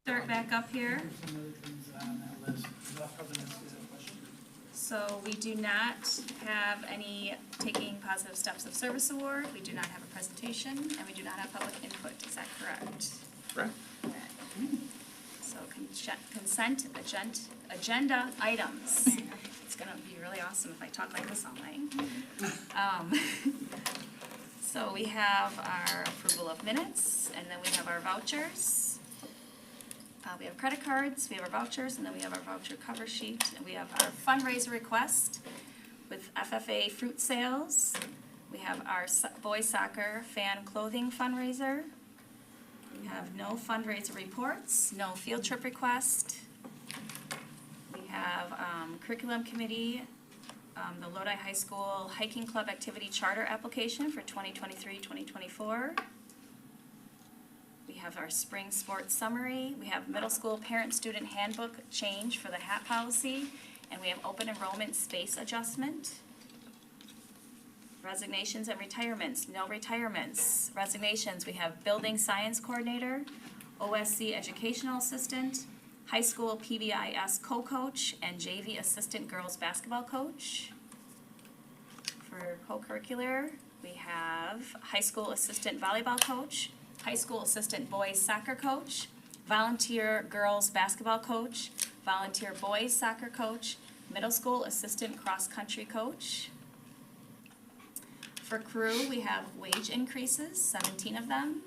Start back up here. Some other things on that list. So we do not have any taking positive steps of service award, we do not have a presentation, and we do not have public input, is that correct? Right. So consent agenda items. It's gonna be really awesome if I talk like this all night. So we have our approval of minutes, and then we have our vouchers. We have credit cards, we have our vouchers, and then we have our voucher cover sheet, and we have our fundraiser request with FFA fruit sales. We have our boys soccer fan clothing fundraiser. We have no fundraiser reports, no field trip request. We have curriculum committee, the Lodi High School Hiking Club Activity Charter application for 2023-2024. We have our spring sports summary. We have middle school parent-student handbook change for the hat policy, and we have open enrollment space adjustment. Resignations and retirements, no retirements. Resignations, we have building science coordinator, OSC educational assistant, high school PBIS co-coach, and JV assistant girls basketball coach. For co-curricular, we have high school assistant volleyball coach, high school assistant boys soccer coach, volunteer girls basketball coach, volunteer boys soccer coach, middle school assistant cross-country coach. For crew, we have wage increases, 17 of them.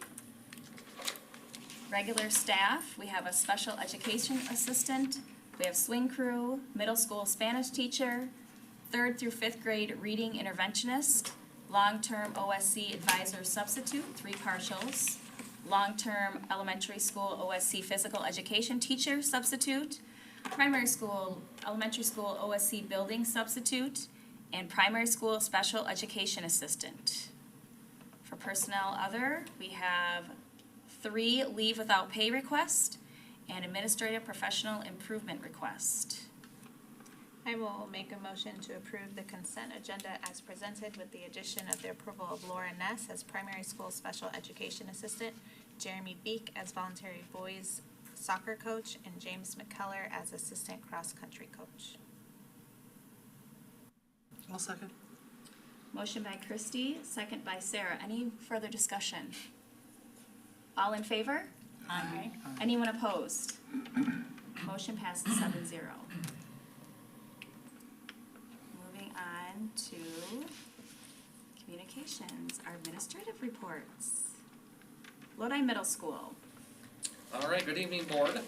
Regular staff, we have a special education assistant, we have swing crew, middle school Spanish teacher, 3rd through 5th grade reading interventionist, long-term OSC advisor substitute, 3 partials, long-term elementary school OSC physical education teacher substitute, primary school, elementary school OSC building substitute, and primary school special education assistant. For personnel other, we have 3 leave without pay requests and administrative professional improvement request. I will make a motion to approve the consent agenda as presented with the addition of the approval of Laura Ness as primary school special education assistant, Jeremy Beek as voluntary boys soccer coach, and James McKellar as assistant cross-country coach. I'll second. Motion by Christy, second by Sarah. Any further discussion? All in favor? Aye. Anyone opposed? Motion passes 7-0. Moving on to communications, our administrative reports. Lodi Middle School. All right, good evening, board.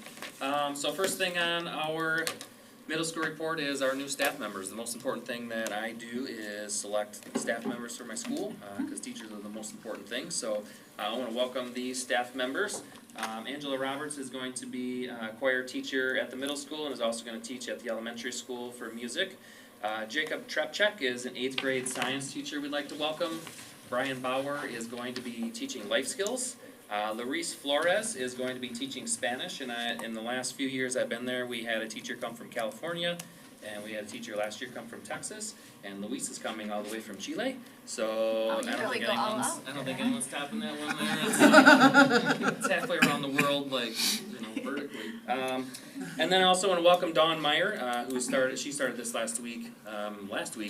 So first thing on our middle school report is our new staff members. The most important thing that I do is select staff members for my school, because teachers are the most important thing. So I want to welcome these staff members. Angela Roberts is going to be a choir teacher at the middle school and is also going to teach at the elementary school for music. Jacob Trepchek is an 8th grade science teacher we'd like to welcome. Brian Bauer is going to be teaching life skills. Larice Flores is going to be teaching Spanish, and in the last few years I've been there, we had a teacher come from California, and we had a teacher last year come from Texas, and Luis is coming all the way from Chile. So I don't think anyone's topping that one there. It's halfway around the world, like, vertically. And then I also want to welcome Dawn Meyer, she started this last week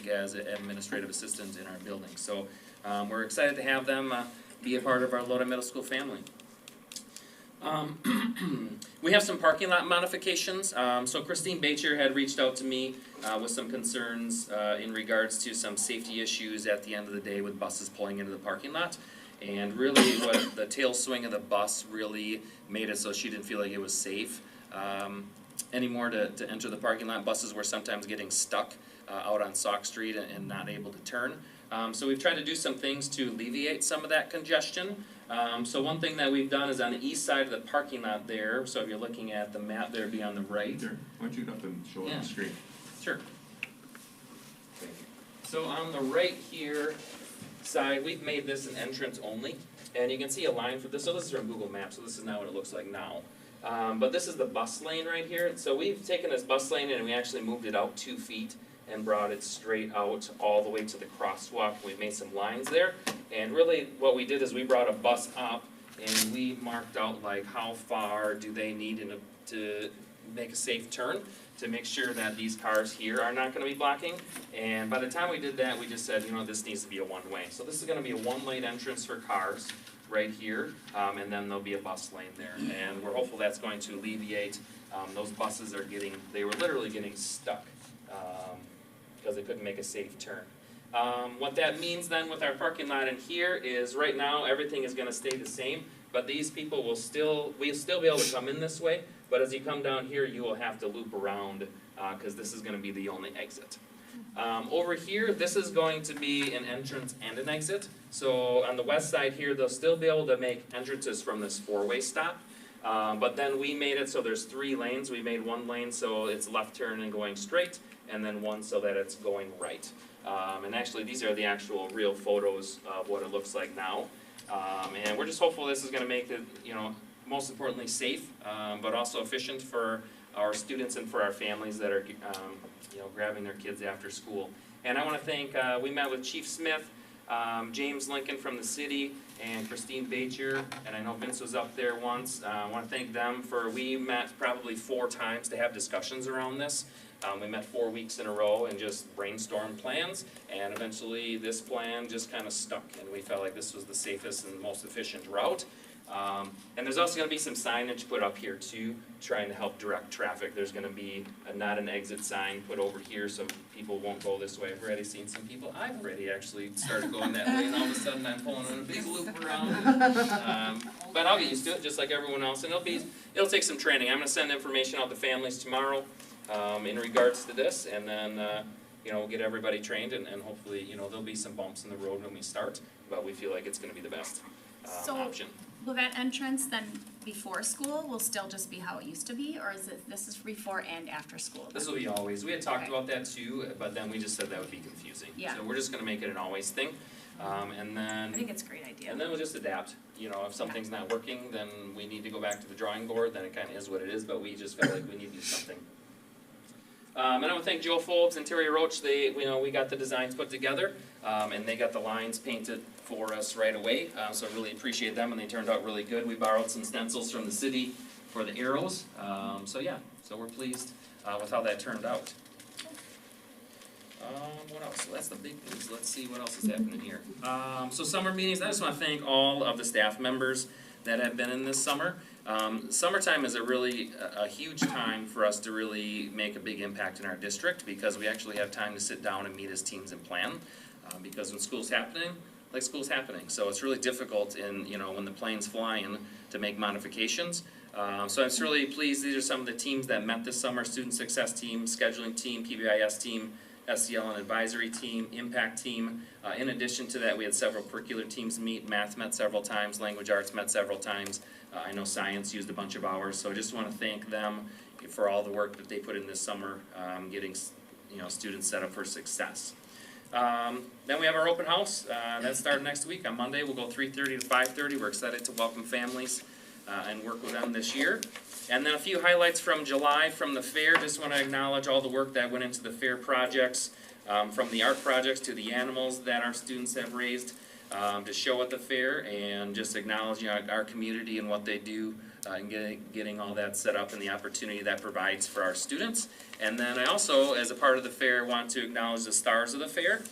as an administrative assistant in our building. So we're excited to have them be a part of our Lodi Middle School family. We have some parking lot modifications. So Christine Bacher had reached out to me with some concerns in regards to some safety issues at the end of the day with buses pulling into the parking lot. And really what the tail swing of the bus really made it so she didn't feel like it was safe anymore to enter the parking lot. Buses were sometimes getting stuck out on Sauk Street and not able to turn. So we've tried to do some things to alleviate some of that congestion. So one thing that we've done is on the east side of the parking lot there, so if you're looking at the map there, be on the right. Sure. Why don't you get up and show it on the screen? Sure. Thank you. So on the right here side, we've made this an entrance only, and you can see a line for this. So this is from Google Maps, so this is not what it looks like now. But this is the bus lane right here. So we've taken this bus lane and we actually moved it out 2 feet and brought it straight out all the way to the crosswalk. We made some lines there, and really what we did is we brought a bus up and we marked out like how far do they need to make a safe turn to make sure that these cars here are not gonna be blocking. And by the time we did that, we just said, this needs to be a one-way. So this is gonna be a one-lane entrance for cars right here, and then there'll be a bus lane there. And we're hopeful that's going to alleviate, those buses they were literally getting stuck, because they couldn't make a safe turn. What that means then with our parking lot in here is right now, everything is gonna stay the same, but these people we'll still be able to come in this way, but as you come down here, you will have to loop around, cause this is gonna be the only exit. Over here, this is going to be an entrance and an exit. So on the west side here, they'll still be able to make entrances from this four-way stop. But then we made it so there's 3 lanes. We made 1 lane so it's left turn and going straight, and then 1 so that it's going right. And actually, these are the actual real photos of what it looks like now. And we're just hopeful this is gonna make it, most importantly, safe, but also efficient for our students and for our families that are, grabbing their kids after school. And I wanna thank, we met with Chief Smith, James Lincoln from the city, and Christine Bacher, and I know Vince was up there once. I wanna thank them we met probably 4 times to have discussions around this. We met 4 weeks in a row and just brainstormed plans, and eventually this plan just kinda stuck, and we felt like this was the safest and most efficient route. And there's also gonna be some signage put up here too, trying to help direct traffic. There's gonna be not an exit sign put over here so people won't go this way. I've already seen some people, I've already actually started going that way, and all of a sudden I'm pulling in a big loop around. But I'll get used to it, just like everyone else, and it'll take some training. I'm gonna send information out to families tomorrow, in regards to this, and then, we'll get everybody trained, and hopefully, there'll be some bumps in the road when we start, but we feel like it's gonna be the best, option. Will that entrance then before school will still just be how it used to be, or this is before and after school? This will be always. We had talked Okay. about that too, but then we just said that would be confusing. Yeah. So we're just gonna make it an always thing, and then. I think it's a great idea. And then we'll just adapt. If something's not working, then we need to go back to the drawing board, then it kinda is what it is, but we just felt like we need to do something. And I want to thank Joe Folks and Terry Roach. We got the designs put together, and they got the lines painted for us right away. So I really appreciate them, and they turned out really good. We borrowed some stencils from the city for the arrows. So we're pleased with how that turned out. What else? So that's the big things. Let's see what else is happening here. So summer meetings. I just want to thank all of the staff members that have been in this summer. Summertime is a huge time for us to really make a big impact in our district, because we actually have time to sit down and meet as teams and plan. Because when school's happening, school's happening. So it's really difficult when the plane's flying to make modifications. So I'm just really pleased. These are some of the teams that met this summer: student success team, scheduling team, PBIS team, SEL and advisory team, impact team. In addition to that, we had several curricular teams meet. Math met several times, language arts met several times. I know science used a bunch of hours, so I just want to thank them for all the work that they put in this summer, getting students set up for success. Then we have our open house. That started next week on Monday. We'll go 3:30 to 5:30. We're excited to welcome families and work with them this year. And then a few highlights from July from the fair. Just want to acknowledge all the work that went into the fair projects, from the art projects to the animals that our students have raised to show at the fair, and just acknowledging our community and what they do and getting all that set up and the opportunity that provides for our students. And then I also, as a part of the fair, want to acknowledge the stars of the fair.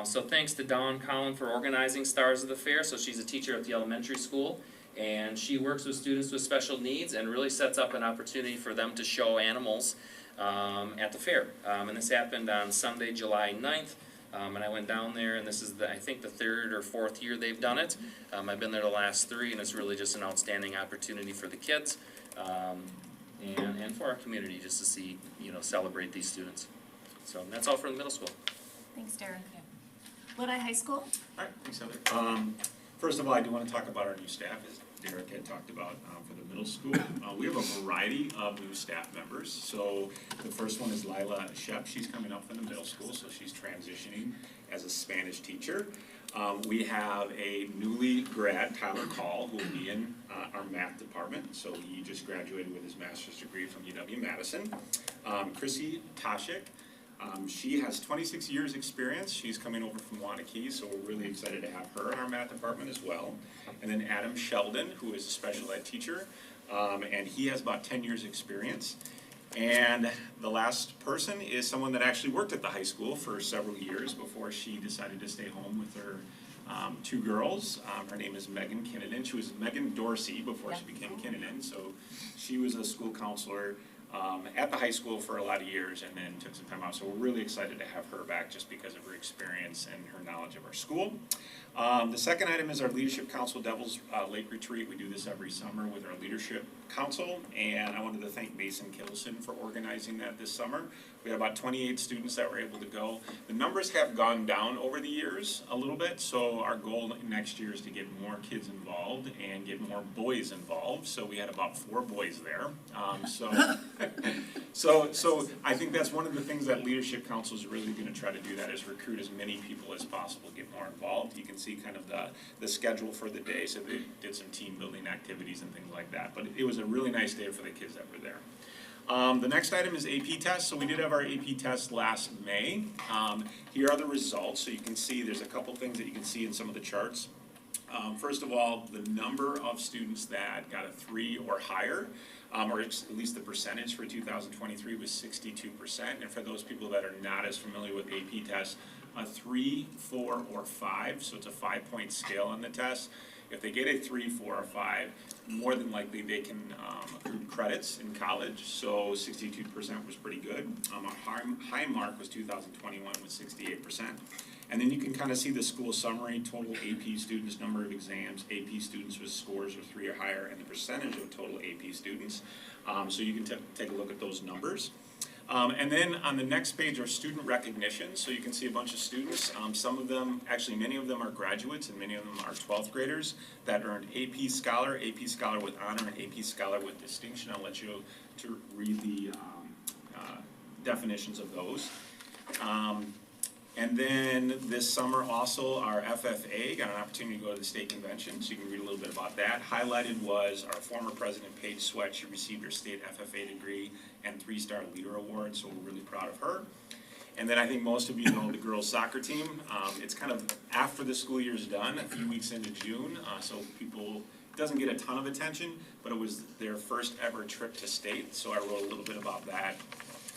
So thanks to Dawn Collin for organizing Stars of the Fair. So she's a teacher at the elementary school, and she works with students with special needs and really sets up an opportunity for them to show animals at the fair. And this happened on Sunday, July 9th. And I went down there, and this is I think the 3rd or 4th year they've done it. I've been there the last 3, and it's really just an outstanding opportunity for the kids and for our community just to see, celebrate these students. So that's all from the middle school. Thanks, Derek. Lodi High School? All right, thanks, Heather. First of all, I do want to talk about our new staff, as Derek had talked about for the middle school. We have a variety of new staff members. So the first one is Lila Shep. She's coming up from the middle school, so she's transitioning as a Spanish teacher. We have a newly grad, Tyler Call, who will be in our math department. So he just graduated with his master's degree from UW-Madison. Chrissy Toshik She has 26 years' experience. She's coming over from Wanakee, so we're really excited to have her in our math department as well. And then Adam Sheldon, who is a special ed teacher, and he has about 10 years' experience. And the last person is someone that actually worked at the high school for several years before she decided to stay home with her two girls. Her name is Megan Kinnanen. She was Megan Dorsey before she became Kinnanen, so she was a school counselor at the high school for a lot of years and then took some time out. So we're really excited to have her back just because of her experience and her knowledge of our school. The second item is our Leadership Council Devil's Lake Retreat. We do this every summer with our Leadership Council, and I wanted to thank Mason Kittleson for organizing that this summer. We had about 28 students that were able to go. The numbers have gone down over the years a little bit, so our goal next year is to get more kids involved and get more boys involved. So we had about 4 boys there. So I think that's one of the things that Leadership Council is really going to try to do, that is recruit as many people as possible, get more involved. You can see kind of the schedule for the day, so they did some team building activities and things like that. But it was a really nice day for the kids that were there. The next item is AP tests. So we did have our AP test last May. Here are the results. So you can see there's a couple things that you can see in some of the charts. First of all, the number of students that got a 3 or higher, or at least the percentage for 2023 was 62%. And for those people that are not as familiar with AP tests, a 3, 4, or 5, so it's a 5-point scale on the test. If they get a 3, 4, or 5, more than likely they can accrue credits in college, so 62% was pretty good. A high mark was 2021 with 68%. And then you can kind of see the school summary, total AP students, number of exams, AP students with scores of 3 or higher, and the percentage of total AP students. So you can take a look at those numbers. And then on the next page are student recognition. So you can see a bunch of students. Some of them, actually many of them are graduates, and many of them are 12th graders that earned AP Scholar with Honor, and AP Scholar with Distinction. I'll let you to read the definitions of those. And then this summer also our FFA got an opportunity to go to the state convention, so you can read a little bit about that. Highlighted was our former president, Paige Sweat. She received her state FFA degree and 3-star leader award, so we're really proud of her. And then I think most of you know the girls soccer team. It's kind of after the school year's done, a few weeks into June, so people, it doesn't get a ton of attention, but it was their first ever trip to state, so I wrote a little bit about that.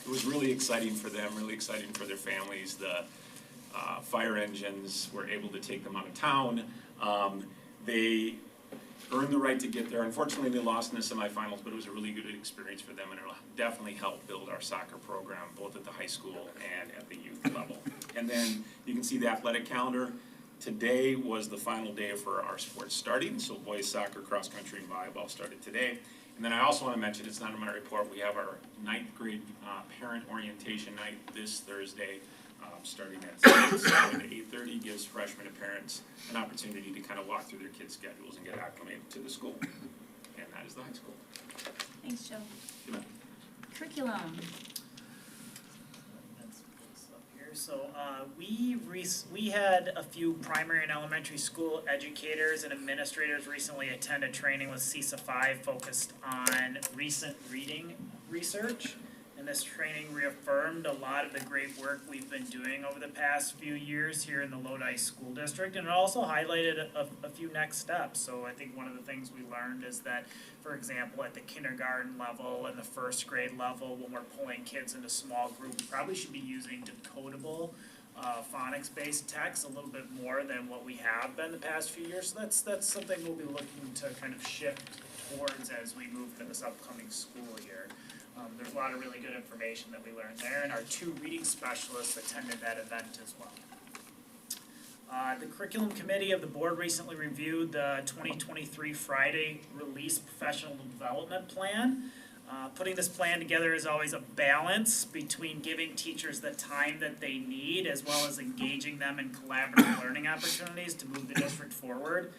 It was really exciting for them, really exciting for their families. The fire engines were able to take them out of town. They earned the right to get there. Unfortunately, they lost in the semifinals, but it was a really good experience for them, and it'll definitely help build our soccer program, both at the high school and at the youth level. And then you can see the athletic calendar. Today was the final day for our sports starting, so boys soccer, cross country, and volleyball started today. And then I also want to mention, it's not in my report, we have our 9th grade parent orientation night this Thursday, starting at 7 to 8:30, gives freshmen and parents an opportunity to kind of walk through their kids' schedules and get acclimated to the school. And that is the high school. Thanks, Joe. Good night. Curriculum. So we had a few primary and elementary school educators and administrators recently attend a training with CISA 5 focused on recent reading research. And this training reaffirmed a lot of the great work we've been doing over the past few years here in the Lodi School District, and it also highlighted a few next steps. So I think one of the things we learned is that, for example, at the kindergarten level and the 1st grade level, when we're pulling kids into small groups, we probably should be using decodable phonics-based text a little bit more than what we have been the past few years. So that's something we'll be looking to kind of shift towards as we move into this upcoming school year. There's a lot of really good information that we learned there, and our 2 reading specialists attended that event as well. The curriculum committee of the board recently reviewed the 2023 Friday release professional development plan. Putting this plan together is always a balance between giving teachers the time that they need as well as engaging them in collaborative learning opportunities to move the district forward.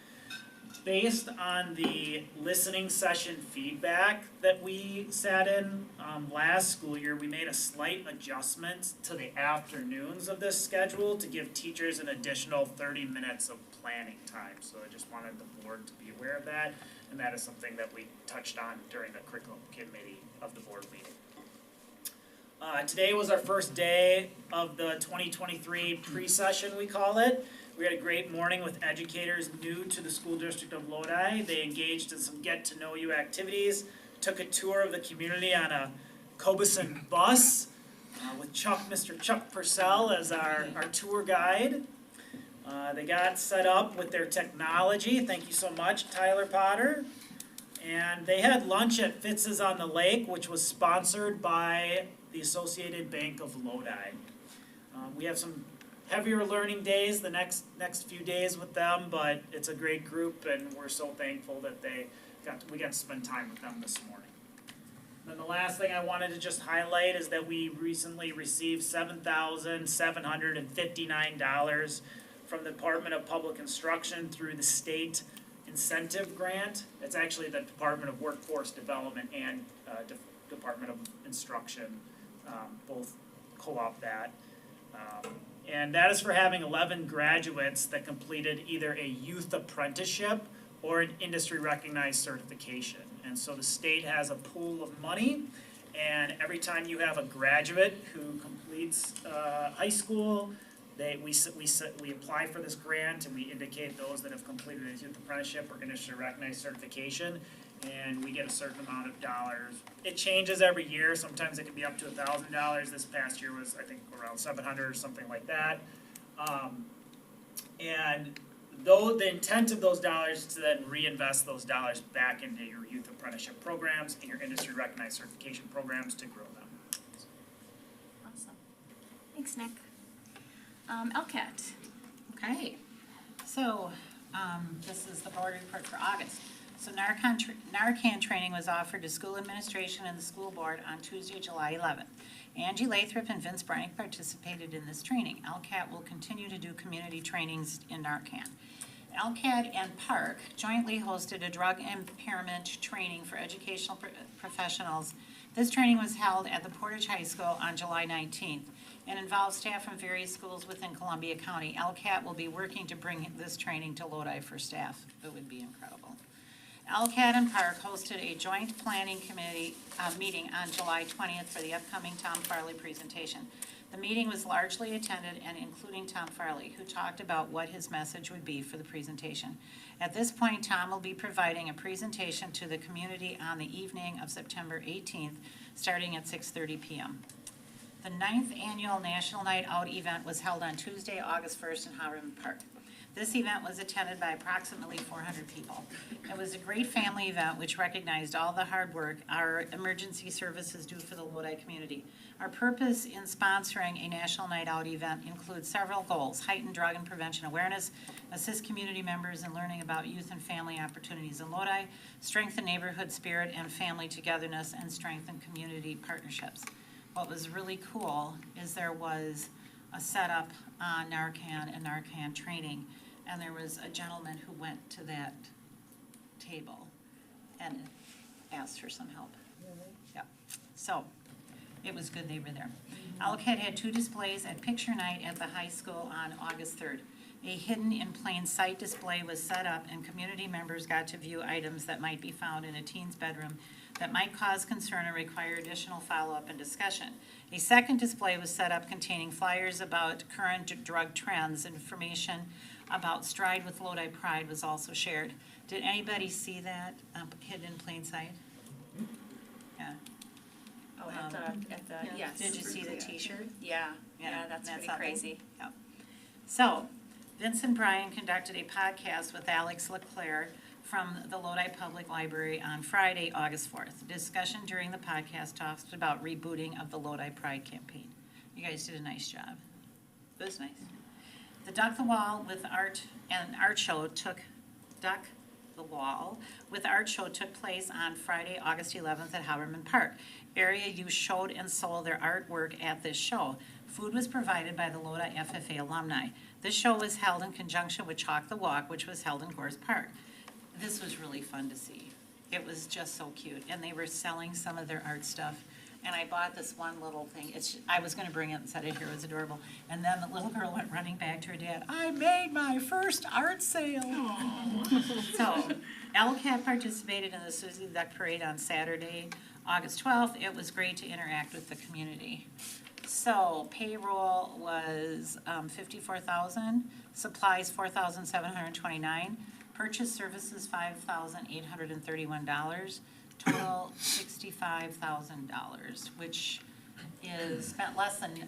Based on the listening session feedback that we sat in last school year, we made a slight adjustment to the afternoons of this schedule to give teachers an additional 30 minutes of planning time. So I just wanted the board to be aware of that, and that is something that we touched on during the curriculum committee of the board meeting. Today was our first day of the 2023 pre-session, we call it. We had a great morning with educators new to the school district of Lodi. They engaged in some get-to-know-you activities, took a tour of the community on a Cobeson bus with Mr. Chuck Purcell as our tour guide. They got set up with their technology. Thank you so much, Tyler Potter. And they had lunch at Fitz's on the Lake, which was sponsored by the Associated Bank of Lodi. We have some heavier learning days the next few days with them, but it's a great group, and we're so thankful that we got to spend time with them this morning. And then the last thing I wanted to just highlight is that we recently received $7,759 from the Department of Public Instruction through the state incentive grant. It's actually the Department of Workforce Development and Department of Instruction, both co-op that. And that is for having 11 graduates that completed either a youth apprenticeship or an industry recognized certification. And so the state has a pool of money, and every time you have a graduate who completes high school, we apply for this grant, and we indicate those that have completed a youth apprenticeship or industry recognized certification, and we get a certain amount of dollars. It changes every year. Sometimes it can be up to $1,000. This past year was, I think, around $700 or something like that. And though the intent of those dollars is to then reinvest those dollars back into your youth apprenticeship programs and your industry recognized certification programs to grow them. Awesome. Thanks, Nick. LCAT. Okay, so, this is the board report for August. So Narcan training was offered to school administration and the school board on Tuesday, July 11th. Angie Lathrop and Vince Brannick participated in this training. LCAT will continue to do community trainings in Narcan. LCAT and Park jointly hosted a drug impairment training for educational professionals. This training was held at the Portage High School on July 19th and involves staff from various schools within Columbia County. LCAT will be working to bring this training to Lodi for staff. It would be incredible. LCAT and Park hosted a joint planning committee meeting on July 20th for the upcoming Tom Farley presentation. The meeting was largely attended and including Tom Farley, who talked about what his message would be for the presentation. At this point, Tom will be providing a presentation to the community on the evening of September 18th, starting at 6:30 p.m. The 9th annual National Night Out event was held on Tuesday, August 1st in Harriman Park. This event was attended by approximately 400 people. It was a great family event which recognized all the hard work our emergency services do for the Lodi community. Our purpose in sponsoring a National Night Out event includes several goals: heighten drug and prevention awareness, assist community members in learning about youth and family opportunities in Lodi, strengthen neighborhood spirit and family togetherness, and strengthen community partnerships. What was really cool is there was a setup on Narcan and Narcan training, and there was a gentleman who went to that table and asked for some help. Yeah, so it was good they were there. LCAT had 2 displays at Picture Night at the high school on August 3rd. A hidden in plain sight display was set up, and community members got to view items that might be found in a teen's bedroom that might cause concern or require additional follow-up and discussion. A second display was set up containing flyers about current drug trends. Information about Stride with Lodi Pride was also shared. Did anybody see that hidden in plain sight? Yeah. Oh, at the, yes. Did you see the t-shirt? Yeah, that's pretty something. crazy. Yep. So, Vince and Brian conducted a podcast with Alex Leclerc from the Lodi Public Library on Friday, August 4th. The discussion during the podcast talked about rebooting of the Lodi Pride campaign. You guys did a nice job. It was nice. The Duck the Wall with art show took place on Friday, August 11th at Harriman Park. Area youth showed and sold their artwork at this show. Food was provided by the Lodi FFA alumni. This show was held in conjunction with Chalk the Walk, which was held in Gorse Park. This was really fun to see. It was just so cute, and they were selling some of their art stuff. And I bought this one little thing. I was going to bring it and set it here. It was adorable. And then the little girl went running back to her dad. I made my first art sale. So, LCAT participated in the Susie the Duck Parade on Saturday, August 12th, it was great to interact with the community. So payroll was $54,000, supplies $4,729, purchase services $5,831, total $65,000, which is spent less than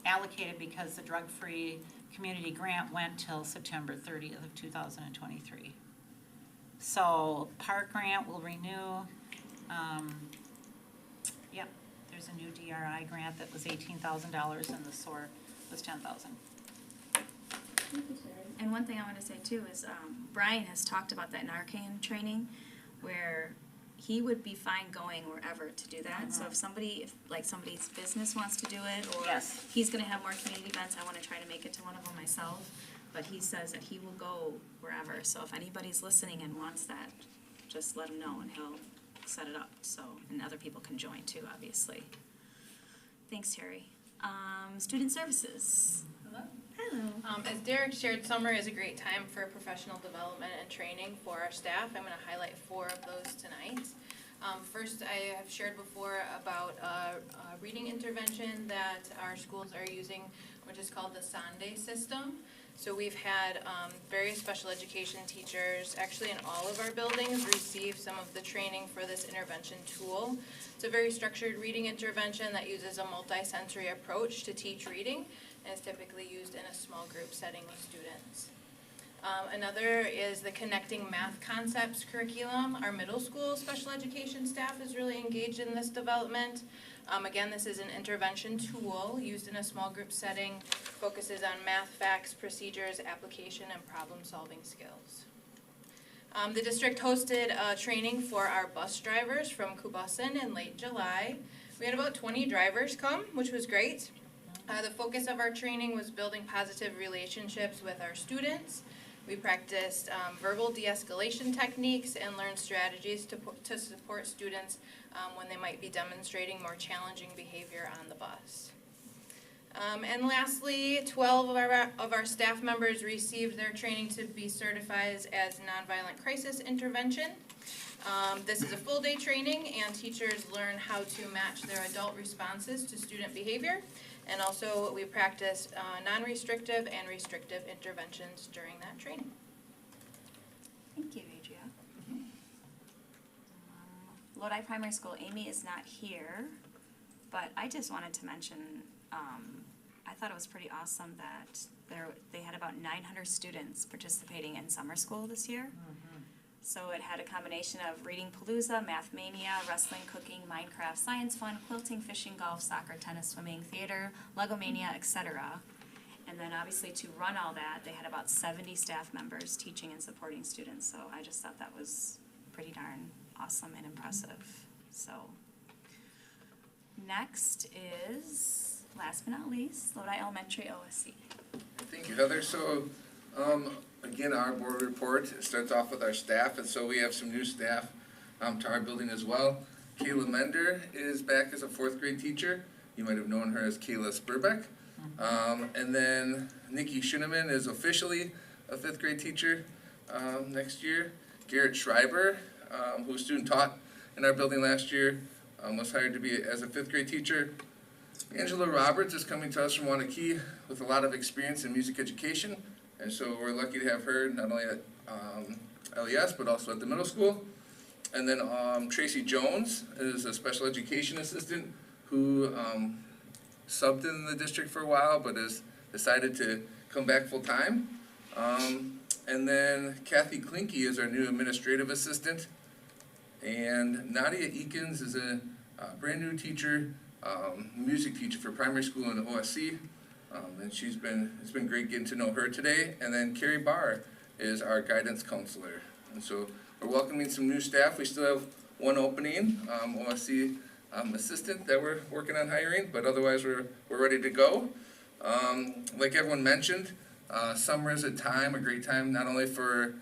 allocated because the drug-free community grant went till September 30th of 2023. So park grant will renew. Yep, there's a new DRI grant that was $18,000 and the SOAR was $10,000. And one thing I want to say too is Brian has talked about that Narcan training where he would be fine going wherever to do that. So if somebody's business wants to do it, or Yes. he's going to have more community events, I want to try to make it to one of them myself. But he says that he will go wherever. So if anybody's listening and wants that, just let him know and he'll set it up. So, and other people can join too, obviously. Thanks, Terry. Student services. Hello. Hello. As Derek shared, summer is a great time for professional development and training for our staff. I'm going to highlight 4 of those tonight. First, I have shared before about a reading intervention that our schools are using, which is called the Sunday system. So we've had various special education teachers, actually in all of our buildings, receive some of the training for this intervention tool. It's a very structured reading intervention that uses a multi-sensory approach to teach reading, and is typically used in a small group setting with students. Another is the Connecting Math Concepts curriculum. Our middle school special education staff is really engaged in this development. Again, this is an intervention tool used in a small group setting, focuses on math facts, procedures, application, and problem-solving skills. The district hosted training for our bus drivers from Kubusin in late July. We had about 20 drivers come, which was great. The focus of our training was building positive relationships with our students. We practiced verbal de-escalation techniques and learned strategies to support students when they might be demonstrating more challenging behavior on the bus. And lastly, 12 of our staff members received their training to be certified as nonviolent crisis intervention. This is a full-day training, and teachers learn how to match their adult responses to student behavior. And also, we practice non-restrictive and restrictive interventions during that training. Thank you, Adria. Lodi Primary School, Amy is not here, but I just wanted to mention, I thought it was pretty awesome that they had about 900 students participating in summer school this year. So it had a combination of Reading Palooza, Math Mania, wrestling, cooking, Minecraft, science fun, quilting, fishing, golf, soccer, tennis, swimming, theater, Lego Mania, etc. And then obviously to run all that, they had about 70 staff members teaching and supporting students. So I just thought that was pretty darn awesome and impressive. So next is, last but not least, Lodi Elementary OSC. Thank you, Heather. So, again, our board report starts off with our staff, and so we have some new staff to our building as well. Kayla Mender is back as a 4th grade teacher. You might have known her as Kayla Spurbeck. And then Nikki Schuneman is officially a 5th grade teacher next year. Garrett Schreiber, who student taught in our building last year, was hired to be as a 5th grade teacher. Angela Roberts is coming to us from Wanakee with a lot of experience in music education, and so we're lucky to have her not only at LES but also at the middle school. And then Tracy Jones is a special education assistant who subbed in the district for a while but has decided to come back full time. And then Kathy Klinke is our new administrative assistant, and Nadia Eakins is a brand new teacher, music teacher for primary school in OSC, and it's been great getting to know her today. And then Carrie Barr is our guidance counselor, and so we're welcoming some new staff. We still have one opening, OSC assistant that we're working on hiring, but otherwise we're ready to go. Like everyone mentioned, summer is a great time not only for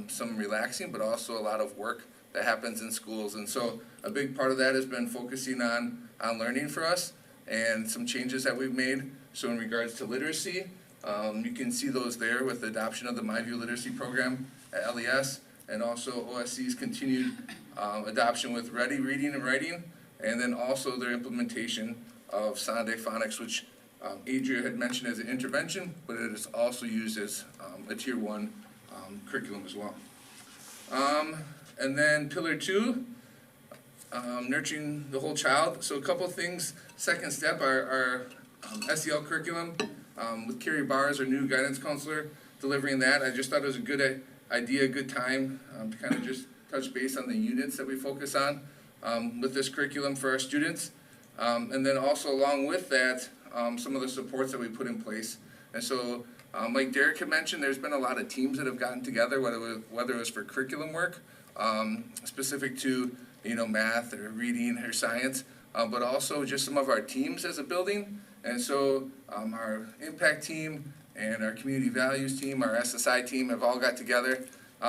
some relaxing but also a lot of work that happens in schools, and so a big part of that has been focusing on learning for us and some changes that we've made. So in regards to literacy, you can see those there with the adoption of the MyView Literacy Program at LES, and also OSC's continued adoption with Ready Reading and Writing and then also their implementation of Sonde Phonics, which Adria had mentioned as an intervention, but it is also used as a Tier 1 curriculum as well. And then Pillar 2, nurturing the whole child. So a couple things. Second step, our SEL curriculum with Carrie Barrs, our new guidance counselor, delivering that. I just thought it was a good idea, a good time to kind of just touch base on the units that we focus on with this curriculum for our students. And then also along with that, some of the supports that we put in place. And so, like Derek had mentioned, there's been a lot of teams that have gotten together, whether it was for curriculum work, specific to, math or reading or science, but also just some of our teams as a building. And so, our impact team and our community values team, our SSI team have all got together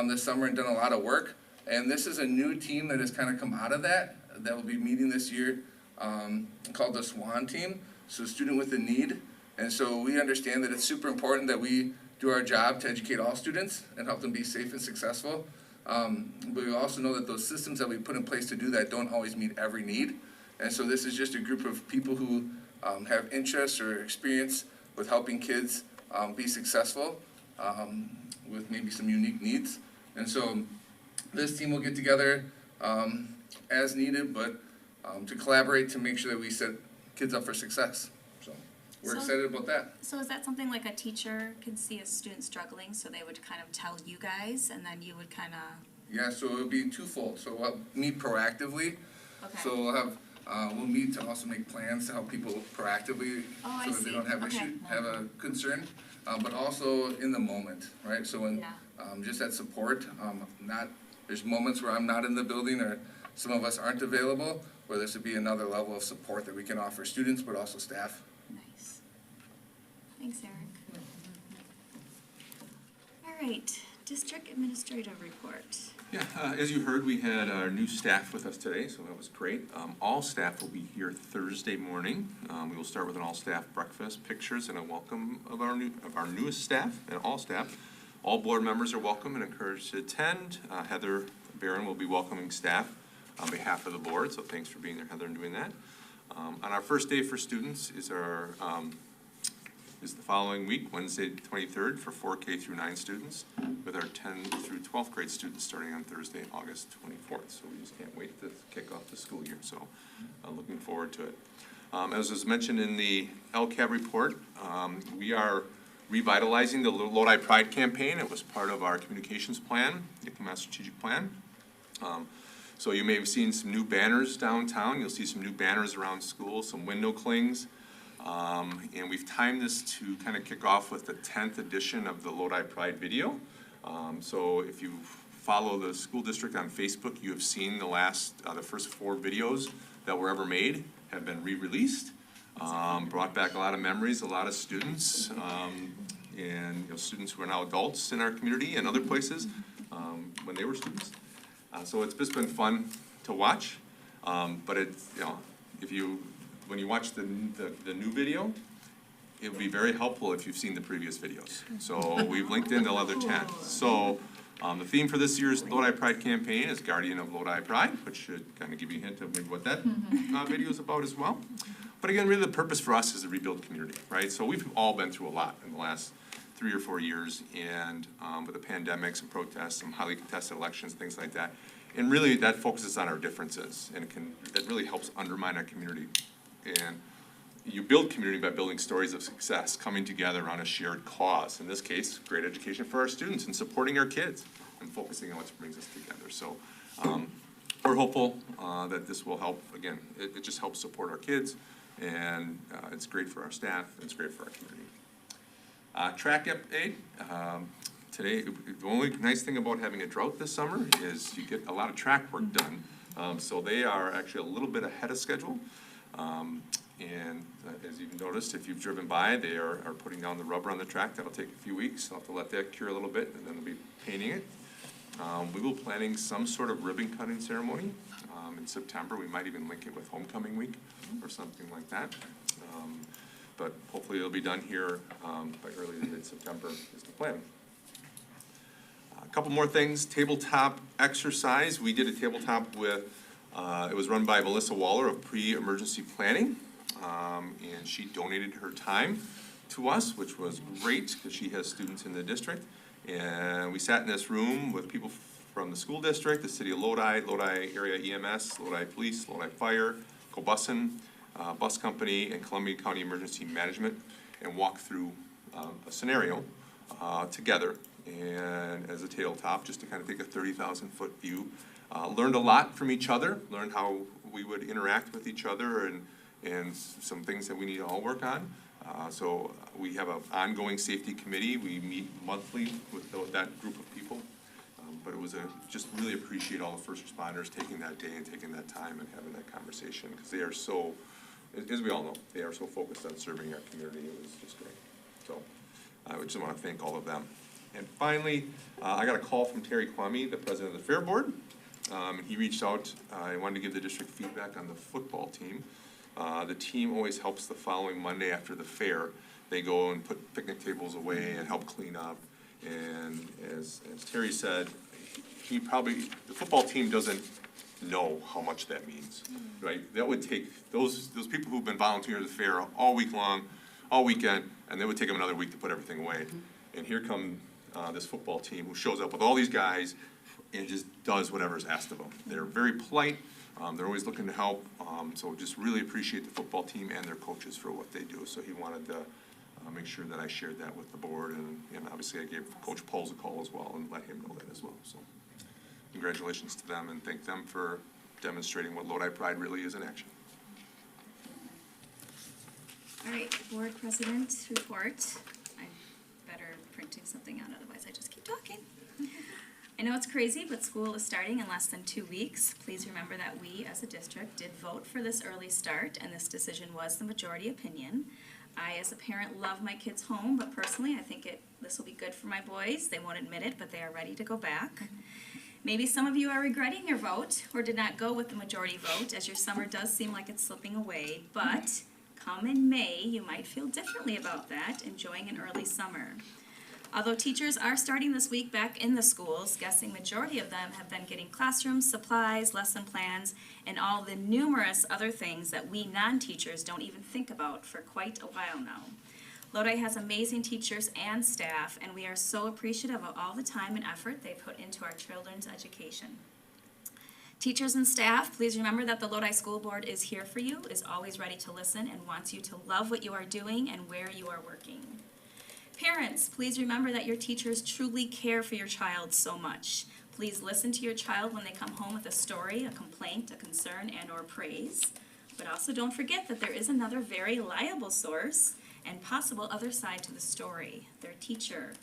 this summer and done a lot of work. And this is a new team that has kind of come out of that will be meeting this year, called the SWAN team, so Student with a Need. And so we understand that it's super important that we do our job to educate all students and help them be safe and successful. But we also know that those systems that we put in place to do that don't always meet every need. And so this is just a group of people who have interests or experience with helping kids be successful with maybe some unique needs. And so this team will get together as needed, but to collaborate to make sure that we set kids up for success. So we're excited about that. So is that something like a teacher can see a student struggling, so they would kind of tell you guys, and then you would kind of? Yeah, so it'll be twofold. So we'll meet proactively. Okay. So we'll meet to also make plans to help people proactively, so that they don't have have a concern, but also in the moment, right? So when just that support, there's moments where I'm not in the building or some of us aren't available, where this would be another level of support that we can offer students, but also staff. Nice. Thanks, Eric. All right, district administrative report. Yeah, as you heard, we had our new staff with us today, so that was great. All staff will be here Thursday morning. We will start with an all-staff breakfast, pictures, and a welcome of our newest staff and all staff. All board members are welcome and encouraged to attend. Heather Barron will be welcoming staff on behalf of the board, so thanks for being there, Heather, and doing that. On our first day for students is the following week, Wednesday 23rd, for 4K through 9 students, with our 10 through 12th grade students starting on Thursday, August 24th. So we just can't wait to kick off the school year, so looking forward to it. As was mentioned in the LCAB report, we are revitalizing the Lodi Pride campaign. It was part of our communications plan, the Master Strategic Plan. So you may have seen some new banners downtown. You'll see some new banners around schools, some window clings. And we've timed this to kind of kick off with the 10th edition of the Lodi Pride video. So if you follow the school district on Facebook, you have seen the first 4 videos that were ever made have been re-released. Brought back a lot of memories, a lot of students, and students who are now adults in our community and other places when they were students. So it's just been fun to watch, but it's, when you watch the new video, it would be very helpful if you've seen the previous videos. So we've linked in the other 10. So the theme for this year's Lodi Pride campaign is Guardian of Lodi Pride, which should kind of give you a hint of maybe what that video is about as well. But again, really the purpose for us is to rebuild community, right? So we've all been through a lot in the last 3 or 4 years, and with the pandemic, some protests, some highly contested elections, things like that. And really that focuses on our differences, and it really helps undermine our community. And you build community by building stories of success, coming together around a shared cause. In this case, great education for our students and supporting our kids and focusing on what brings us together. So we're hopeful that this will help. Again, it just helps support our kids, and it's great for our staff, and it's great for our community. Track update. Today, the only nice thing about having a drought this summer is you get a lot of track work done. So they are actually a little bit ahead of schedule. And as you've noticed, if you've driven by, they are putting down the rubber on the track. That'll take a few weeks. I'll have to let that cure a little bit, and then they'll be painting it. We will be planning some sort of ribbon cutting ceremony in September. We might even link it with homecoming week or something like that. But hopefully it'll be done here by early to mid-September is the plan. A couple more things. Tabletop exercise. We did a tabletop with It was run by Melissa Waller of Pre-Emergency Planning, and she donated her time to us, which was great, because she has students in the district. And we sat in this room with people from the school district, the city of Lodi, Lodi Area EMS, Lodi Police, Lodi Fire, Cobussen, Bus Company, and Columbia County Emergency Management, and walked through a scenario together, and as a tabletop, just to kind of take a 30,000-foot view. Learned a lot from each other, learned how we would interact with each other, and some things that we need to all work on. So we have an ongoing safety committee. We meet monthly with that group of people. But it was just really appreciate all the first responders taking that day and taking that time and having that conversation, because they are so, as we all know, they are so focused on serving our community. It was just great. So I just want to thank all of them. And finally, I got a call from Terry Kwame, the president of the Fair Board. He reached out, he wanted to give the district feedback on the football team. The team always helps the following Monday after the fair. They go and put picnic tables away and help clean up. And as Terry said, the football team doesn't know how much that means, right? That would take those people who've been volunteering at the fair all week long, all weekend, and it would take them another week to put everything away. And here come this football team who shows up with all these guys and just does whatever's asked of them. They're very polite. They're always looking to help. So just really appreciate the football team and their coaches for what they do. So he wanted to make sure that I shared that with the board, and obviously I gave Coach Pauls a call as well and let him know that as well. So congratulations to them, and thank them for demonstrating what Lodi Pride really is in action. All right, board president report. I'm better printing something out, otherwise I just keep talking. I know it's crazy, but school is starting in less than 2 weeks. Please remember that we, as a district, did vote for this early start, and this decision was the majority opinion. I, as a parent, love my kids home, but personally, I think this will be good for my boys. They won't admit it, but they are ready to go back. Maybe some of you are regretting your vote, or did not go with the majority vote, as your summer does seem like it's slipping away, but come in May, you might feel differently about that, enjoying an early summer. Although teachers are starting this week back in the schools, guessing majority of them have been getting classrooms, supplies, lesson plans, and all the numerous other things that we non-teachers don't even think about for quite a while now. Lodi has amazing teachers and staff, and we are so appreciative of all the time and effort they put into our children's education. Teachers and staff, please remember that the Lodi School Board is here for you, is always ready to listen, and wants you to love what you are doing and where you are working. Parents, please remember that your teachers truly care for your child so much. Please listen to your child when they come home with a story, a complaint, a concern, and/or praise. But also don't forget that there is another very reliable source and possible other side to the story, their teacher.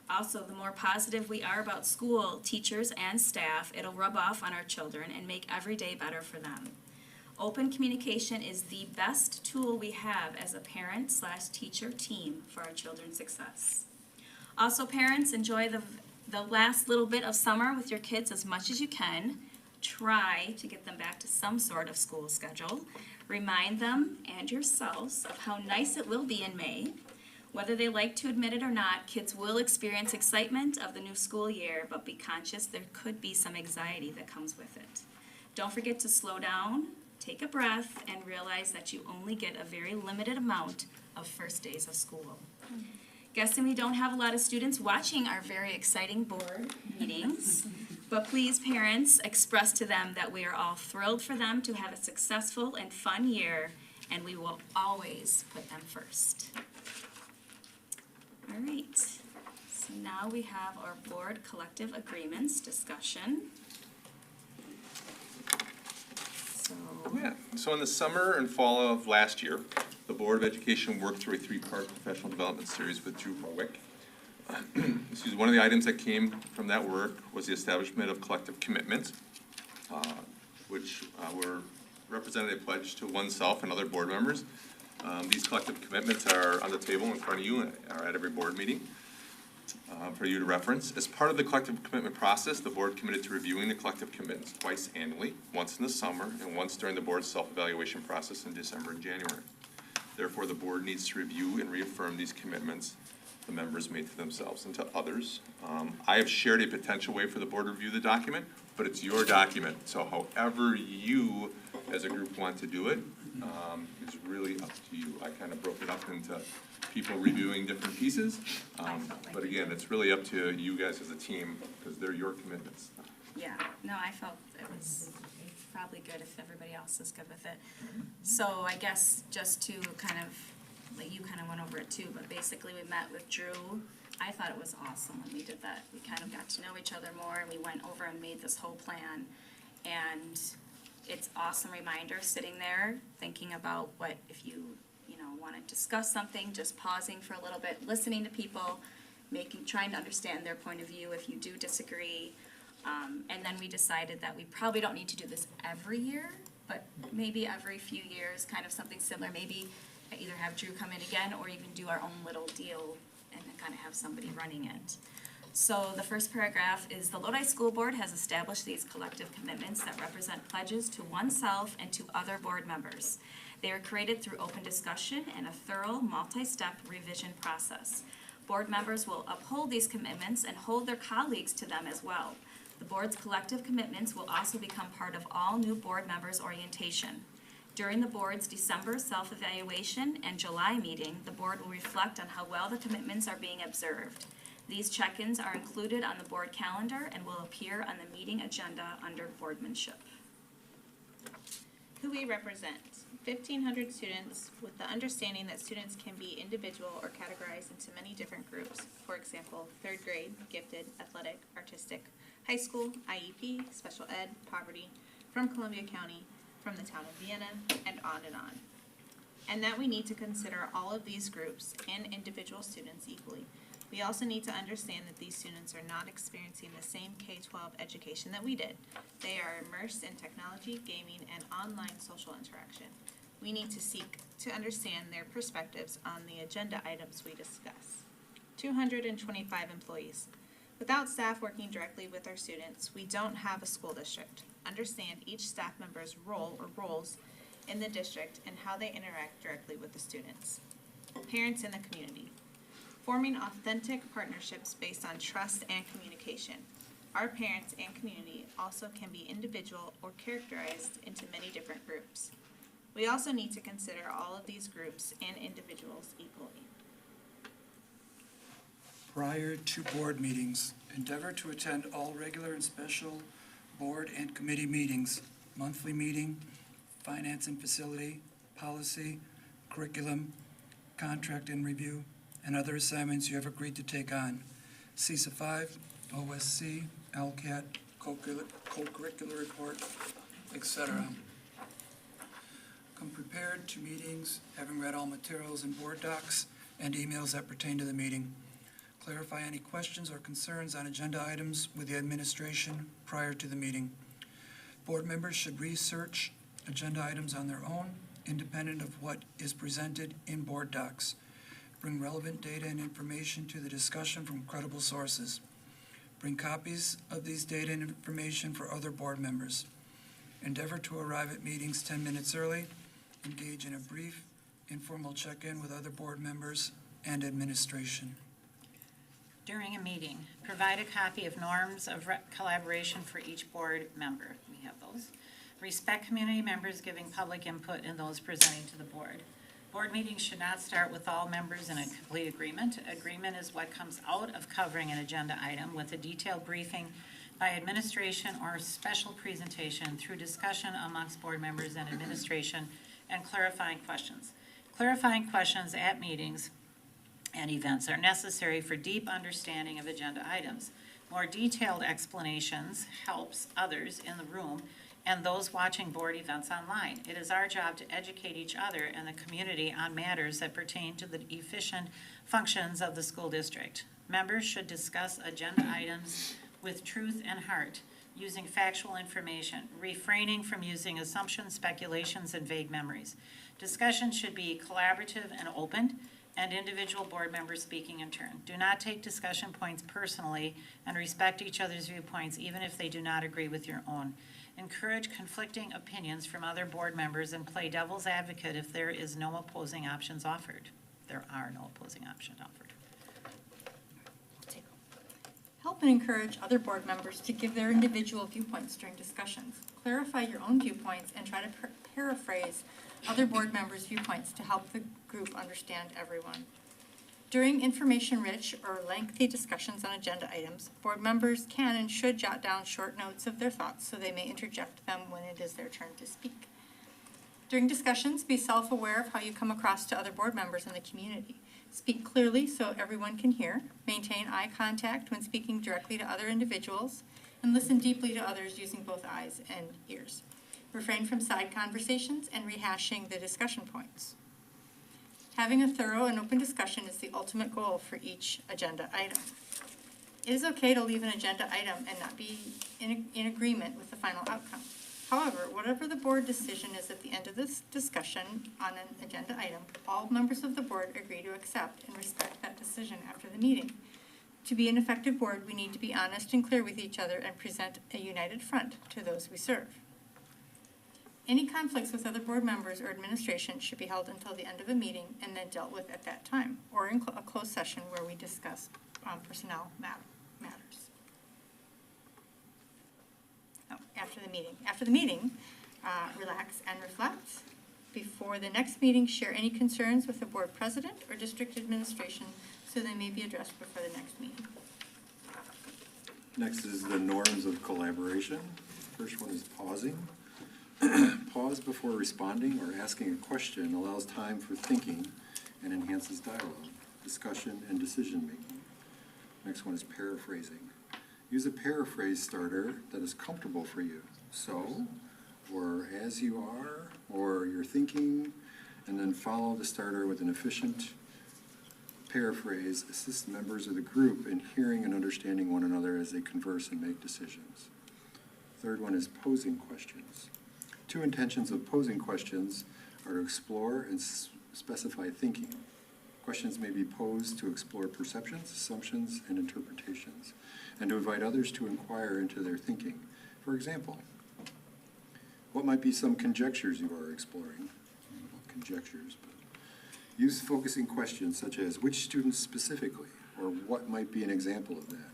Also, the more positive we are about school, teachers, and staff, it'll rub off on our children and make every day better for them. Open communication is the best tool we have as a parent/teacher team for our children's success. Also, parents, enjoy the last little bit of summer with your kids as much as you can. Try to get them back to some sort of school schedule. Remind them and yourselves of how nice it will be in May. Whether they like to admit it or not, kids will experience excitement of the new school year, but be conscious there could be some anxiety that comes with it. Don't forget to slow down, take a breath, and realize that you only get a very limited amount of first days of school. Guessing we don't have a lot of students watching our very exciting board meetings, but please, parents, express to them that we are all thrilled for them to have a successful and fun year, and we will always put them first. All right, so now we have our board collective agreements discussion. So in the summer and fall of last year, the Board of Education worked through a 3-part professional development series with Drew Horwick. One of the items that came from that work was the establishment of collective commitments, which were represented a pledge to oneself and other board members. These collective commitments are on the table in front of you and are at every board meeting for you to reference. As part of the collective commitment process, the board committed to reviewing the collective commitments twice annually, once in the summer and once during the board's self-evaluation process in December and January. Therefore, the board needs to review and reaffirm these commitments the members made to themselves and to others. I have shared a potential way for the board to review the document, but it's your document, so however you, as a group, want to do it, is really up to you. I kind of broke it up into people reviewing different pieces, but again, it's really up to you guys as a team, because they're your commitments. Yeah, no, I felt it was probably good if everybody else is good with it. So I guess just to kind of, like you kind of went over it too, but basically we met with Drew. I thought it was awesome when we did that. We kind of got to know each other more, and we went over and made this whole plan. And it's awesome reminder sitting there thinking about what if you want to discuss something, just pausing for a little bit, listening to people, trying to understand their point of view if you do disagree. And then we decided that we probably don't need to do this every year, but maybe every few years, kind of something similar. Maybe either have Drew come in again or even do our own little deal and then kind of have somebody running it. So the first paragraph is the Lodi School Board has established these collective commitments that represent pledges to oneself and to other board members. They are created through open discussion and a thorough multi-step revision process. Board members will uphold these commitments and hold their colleagues to them as well. The board's collective commitments will also become part of all new board members' orientation. During the board's December self-evaluation and July meeting, the board will reflect on how well the commitments are being observed. These check-ins are included on the board calendar and will appear on the meeting agenda under boardmanship. Who we represent. 1,500 students with the understanding that students can be individual or categorized into many different groups. For example, third grade, gifted, athletic, artistic, high school, IEP, special ed, poverty, from Columbia County, from the town of Vienna, and on and on. And that we need to consider all of these groups and individual students equally. We also need to understand that these students are not experiencing the same K-12 education that we did. They are immersed in technology, gaming, and online social interaction. We need to seek to understand their perspectives on the agenda items we discuss. 225 employees. Without staff working directly with our students, we don't have a school district. Understand each staff member's role or roles in the district and how they interact directly with the students. Parents in the community. Forming authentic partnerships based on trust and communication. Our parents and community also can be individual or characterized into many different groups. We also need to consider all of these groups and individuals equally. Prior to board meetings, endeavor to attend all regular and special board and committee meetings, monthly meeting, finance and facility, policy, curriculum, contract and review, and other assignments you have agreed to take on. CISA 5, OSC, LCAT, co-curricular report, etc. Come prepared to meetings, having read all materials and board docs and emails that pertain to the meeting. Clarify any questions or concerns on agenda items with the administration prior to the meeting. Board members should research agenda items on their own, independent of what is presented in board docs. Bring relevant data and information to the discussion from credible sources. Bring copies of these data and information for other board members. Endeavor to arrive at meetings 10 minutes early. Engage in a brief, informal check-in with other board members and administration. During a meeting, provide a copy of norms of collaboration for each board member. We have those. Respect community members giving public input and those presenting to the board. Board meetings should not start with all members in a complete agreement. Agreement is what comes out of covering an agenda item with a detailed briefing by administration or special presentation through discussion amongst board members and administration and clarifying questions. Clarifying questions at meetings and events are necessary for deep understanding of agenda items. More detailed explanations helps others in the room and those watching board events online. It is our job to educate each other and the community on matters that pertain to the efficient functions of the school district. Members should discuss agenda items with truth and heart, using factual information, refraining from using assumptions, speculations, and vague memories. Discussion should be collaborative and open, and individual board members speaking in turn. Do not take discussion points personally and respect each other's viewpoints even if they do not agree with your own. Encourage conflicting opinions from other board members and play devil's advocate if there is no opposing options offered. There are no opposing options offered. Help and encourage other board members to give their individual viewpoints during discussions. Clarify your own viewpoints and try to paraphrase other board members' viewpoints to help the group understand everyone. During information-rich or lengthy discussions on agenda items, board members can and should jot down short notes of their thoughts so they may interject them when it is their turn to speak. During discussions, be self-aware of how you come across to other board members in the community. Speak clearly so everyone can hear, maintain eye contact when speaking directly to other individuals, and listen deeply to others using both eyes and ears. Refrain from side conversations and rehashing the discussion points. Having a thorough and open discussion is the ultimate goal for each agenda item. It is okay to leave an agenda item and not be in agreement with the final outcome. However, whatever the board decision is at the end of this discussion on an agenda item, all members of the board agree to accept and respect that decision after the meeting. To be an effective board, we need to be honest and clear with each other and present a united front to those we serve. Any conflicts with other board members or administration should be held until the end of a meeting and then dealt with at that time, or in a closed session where we discuss personnel matters. After the meeting. After the meeting, relax and reflect. Before the next meeting, share any concerns with the board president or district administration so they may be addressed before the next meeting. Next is the norms of collaboration. First one is pausing. Pause before responding or asking a question allows time for thinking and enhances dialogue, discussion, and decision-making. Next one is paraphrasing. Use a paraphrase starter that is comfortable for you. So, or as you are, or you're thinking, and then follow the starter with an efficient paraphrase. Assist members of the group in hearing and understanding one another as they converse and make decisions. Third one is posing questions. Two intentions of posing questions are to explore and specify thinking. Questions may be posed to explore perceptions, assumptions, and interpretations, and to invite others to inquire into their thinking. For example, what might be some conjectures you are exploring? Conjectures, but use focusing questions such as which students specifically, or what might be an example of that,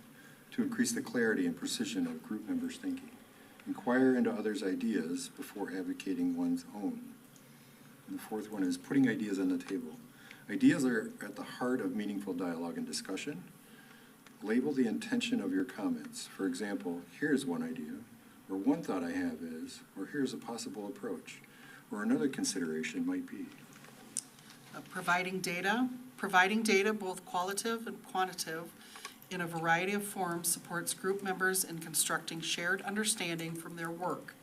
to increase the clarity and precision of group members' thinking. Inquire into others' ideas before advocating one's own. And the fourth one is putting ideas on the table. Ideas are at the heart of meaningful dialogue and discussion. Label the intention of your comments. For example, here's one idea, or one thought I have is, or here's a possible approach, or another consideration might be. Providing data, both qualitative and quantitative, in a variety of forms supports group members in constructing shared understanding from their work.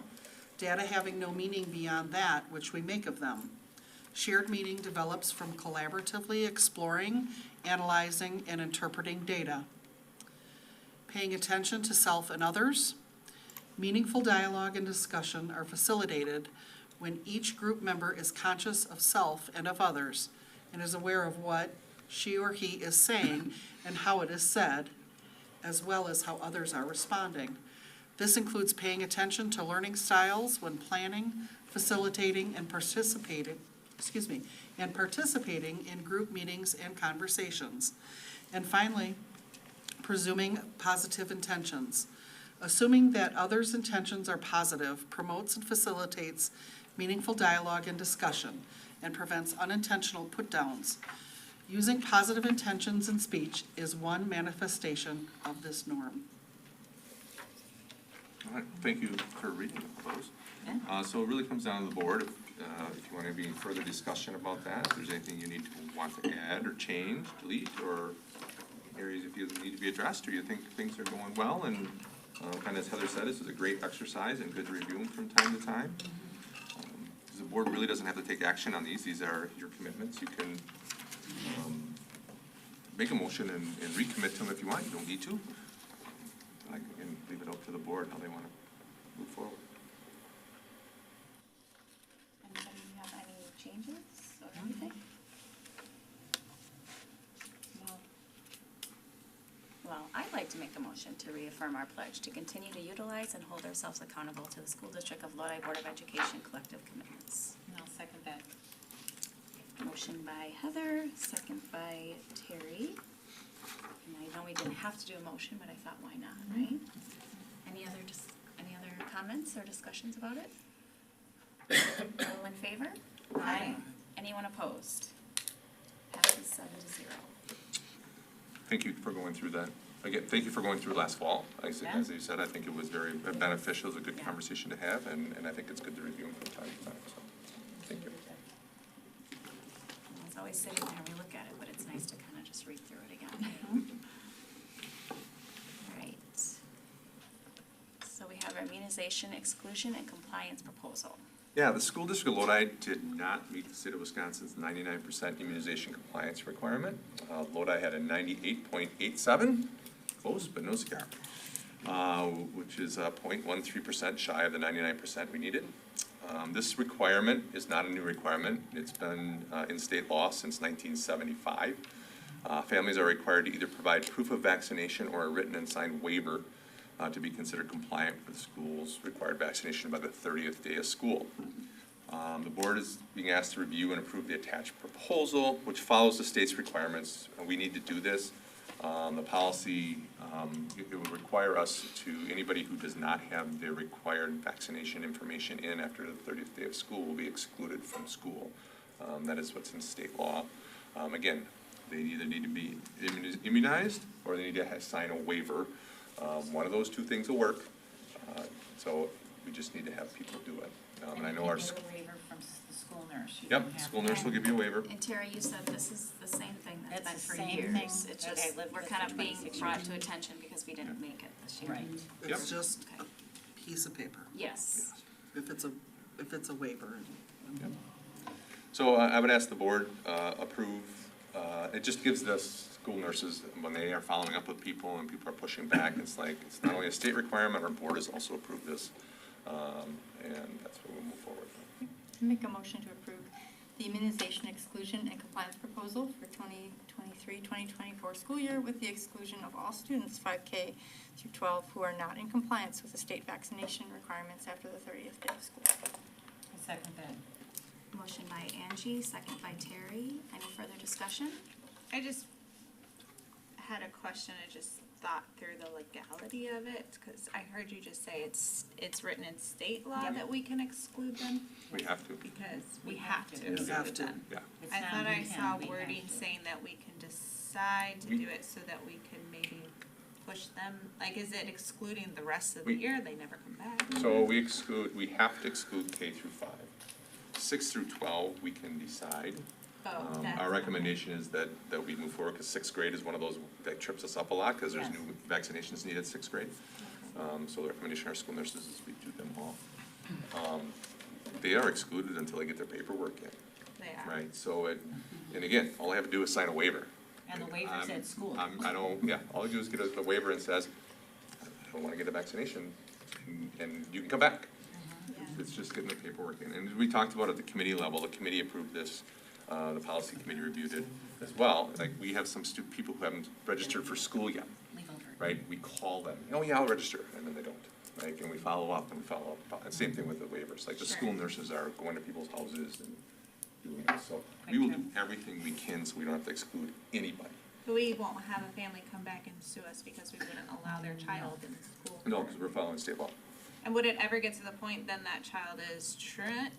Data having no meaning beyond that which we make of them. Shared meaning develops from collaboratively exploring, analyzing, and interpreting data. Paying attention to self and others. Meaningful dialogue and discussion are facilitated when each group member is conscious of self and of others and is aware of what she or he is saying and how it is said, as well as how others are responding. This includes paying attention to learning styles when planning, facilitating, and participating in group meetings and conversations. And finally, presuming positive intentions. Assuming that others' intentions are positive promotes and facilitates meaningful dialogue and discussion and prevents unintentional put-downs. Using positive intentions in speech is one manifestation of this norm. All right, thank you for reading those. So it really comes down to the board. If you want to be in further discussion about that, if there's anything you want to add or change, delete, or areas you feel need to be addressed, or you think things are going well, and kind of as Heather said, this is a great exercise and good to review them from time to time. The board really doesn't have to take action on these. These are your commitments. You can make a motion and recommit to them if you want. You don't need to. I can leave it up to the board how they want to move forward. Anybody have any changes or anything? Well, I'd like to make a motion to reaffirm our pledge to continue to utilize and hold ourselves accountable to the School District of Lodi Board of Education collective commitments. And I'll second that. Motion by Heather, second by Terry. And I know we didn't have to do a motion, but I thought, why not, right? Any other comments or discussions about it? All in favor? Aye. Anyone opposed? Passes 7-0. Thank you for going through that. Again, thank you for going through last fall. As you said, I think it was very beneficial, it was a good conversation to have, and I think it's good to review them from time to time, so, thank you. It's always sitting there, we look at it, but it's nice to kind of just read through it again. Right. So we have our immunization, exclusion, and compliance proposal. Yeah, the school district of Lodi did not meet the state of Wisconsin's 99% immunization compliance requirement. Lodi had a 98.87, close but no cigar, which is 0.13% shy of the 99% we needed. This requirement is not a new requirement. It's been in state law since 1975. Families are required to either provide proof of vaccination or a written and signed waiver to be considered compliant with the school's required vaccination by the 30th day of school. The board is being asked to review and approve the attached proposal, which follows the state's requirements. We need to do this. The policy, it will require us to, anybody who does not have their required vaccination information in after the 30th day of school will be excluded from school. That is what's in state law. Again, they either need to be immunized or they need to sign a waiver. One of those two things will work, so we just need to have people do it. And I know our. You get a waiver from the school nurse. You Yep, don't have school to- nurse will give you a waiver. And Terry, you said this is the same thing that's been It's for the same years. thing It's that just, I lived we're with kind for of being 26 brought years. to attention because we didn't make it this year. Right. It's just Okay. a piece of paper, Yes. if it's a waiver. So I would ask the board approve, it just gives the school nurses, when they are following up with people and people are pushing back, it's like, it's not only a state requirement, our board has also approved this. And that's what we'll move forward with. Make a motion to approve the immunization exclusion and compliance proposal for 2023-2024 school year with the exclusion of all students 5K through 12 who are not in compliance with the state vaccination requirements after the 30th day of school. I second that. Motion by Angie, second by Terry. Any further discussion? I just had a question, I just thought through the legality of it, because I heard you just say it's written in state law that we can exclude them, We have to. because we have to You have exclude to. them. Yeah. It's I not thought we I can, saw we have wording to. saying that we can decide to We- do it so that we can maybe push them, like, is it excluding the rest of the We- year, they never come back? So we have to exclude K through 5. 6 through 12, we can decide. Oh, that's. Our recommendation is that we move forward, because 6th grade is one of those that trips us up a lot, because there's Yes. new vaccinations needed 6th grade. So the recommendation of our school nurses is we do them all. They are excluded until they get their paperwork in, They are. right? So and again, all I have to do is sign a waiver. And the waiver's at school. All I do is get a waiver and says, I don't wanna get a vaccination, and you can come back. It's just getting the paperwork in. And we talked about at the committee level, the committee approved this, the policy committee reviewed it as well. Like, we have some people who haven't registered for school yet, Legal version. right? We call them, oh yeah, I'll register, and then they don't, right? And we follow up and we follow up. And same thing with the waivers, like the school nurses are going to people's houses and doing it. So we will do everything we can so we don't have to exclude anybody. But we won't have a family come back and sue us because we wouldn't allow their child in school. No, because we're following state law. And would it ever get to the point then that child is truant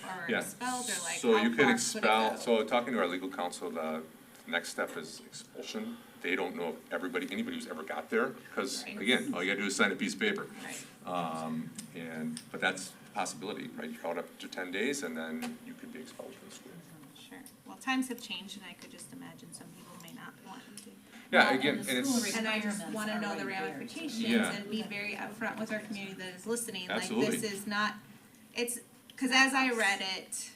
or Yeah. expelled, or like So how you far can could it expel, go? so talking to our legal counsel, the next step is expulsion. They don't know if anybody who's ever got there, because Right. again, all you gotta do is sign a piece of paper. Right. But that's a possibility, right? You're out up to 10 days and then you could be expelled from school. Sure. Well, times have changed and I could just imagine some people may not want to. Yeah, Well, again, and the and school it's, And I just requirements wanna are know the right there. ramifications Yeah. and be very upfront with our community that is listening, like Absolutely. this is not, it's, cause as I read it,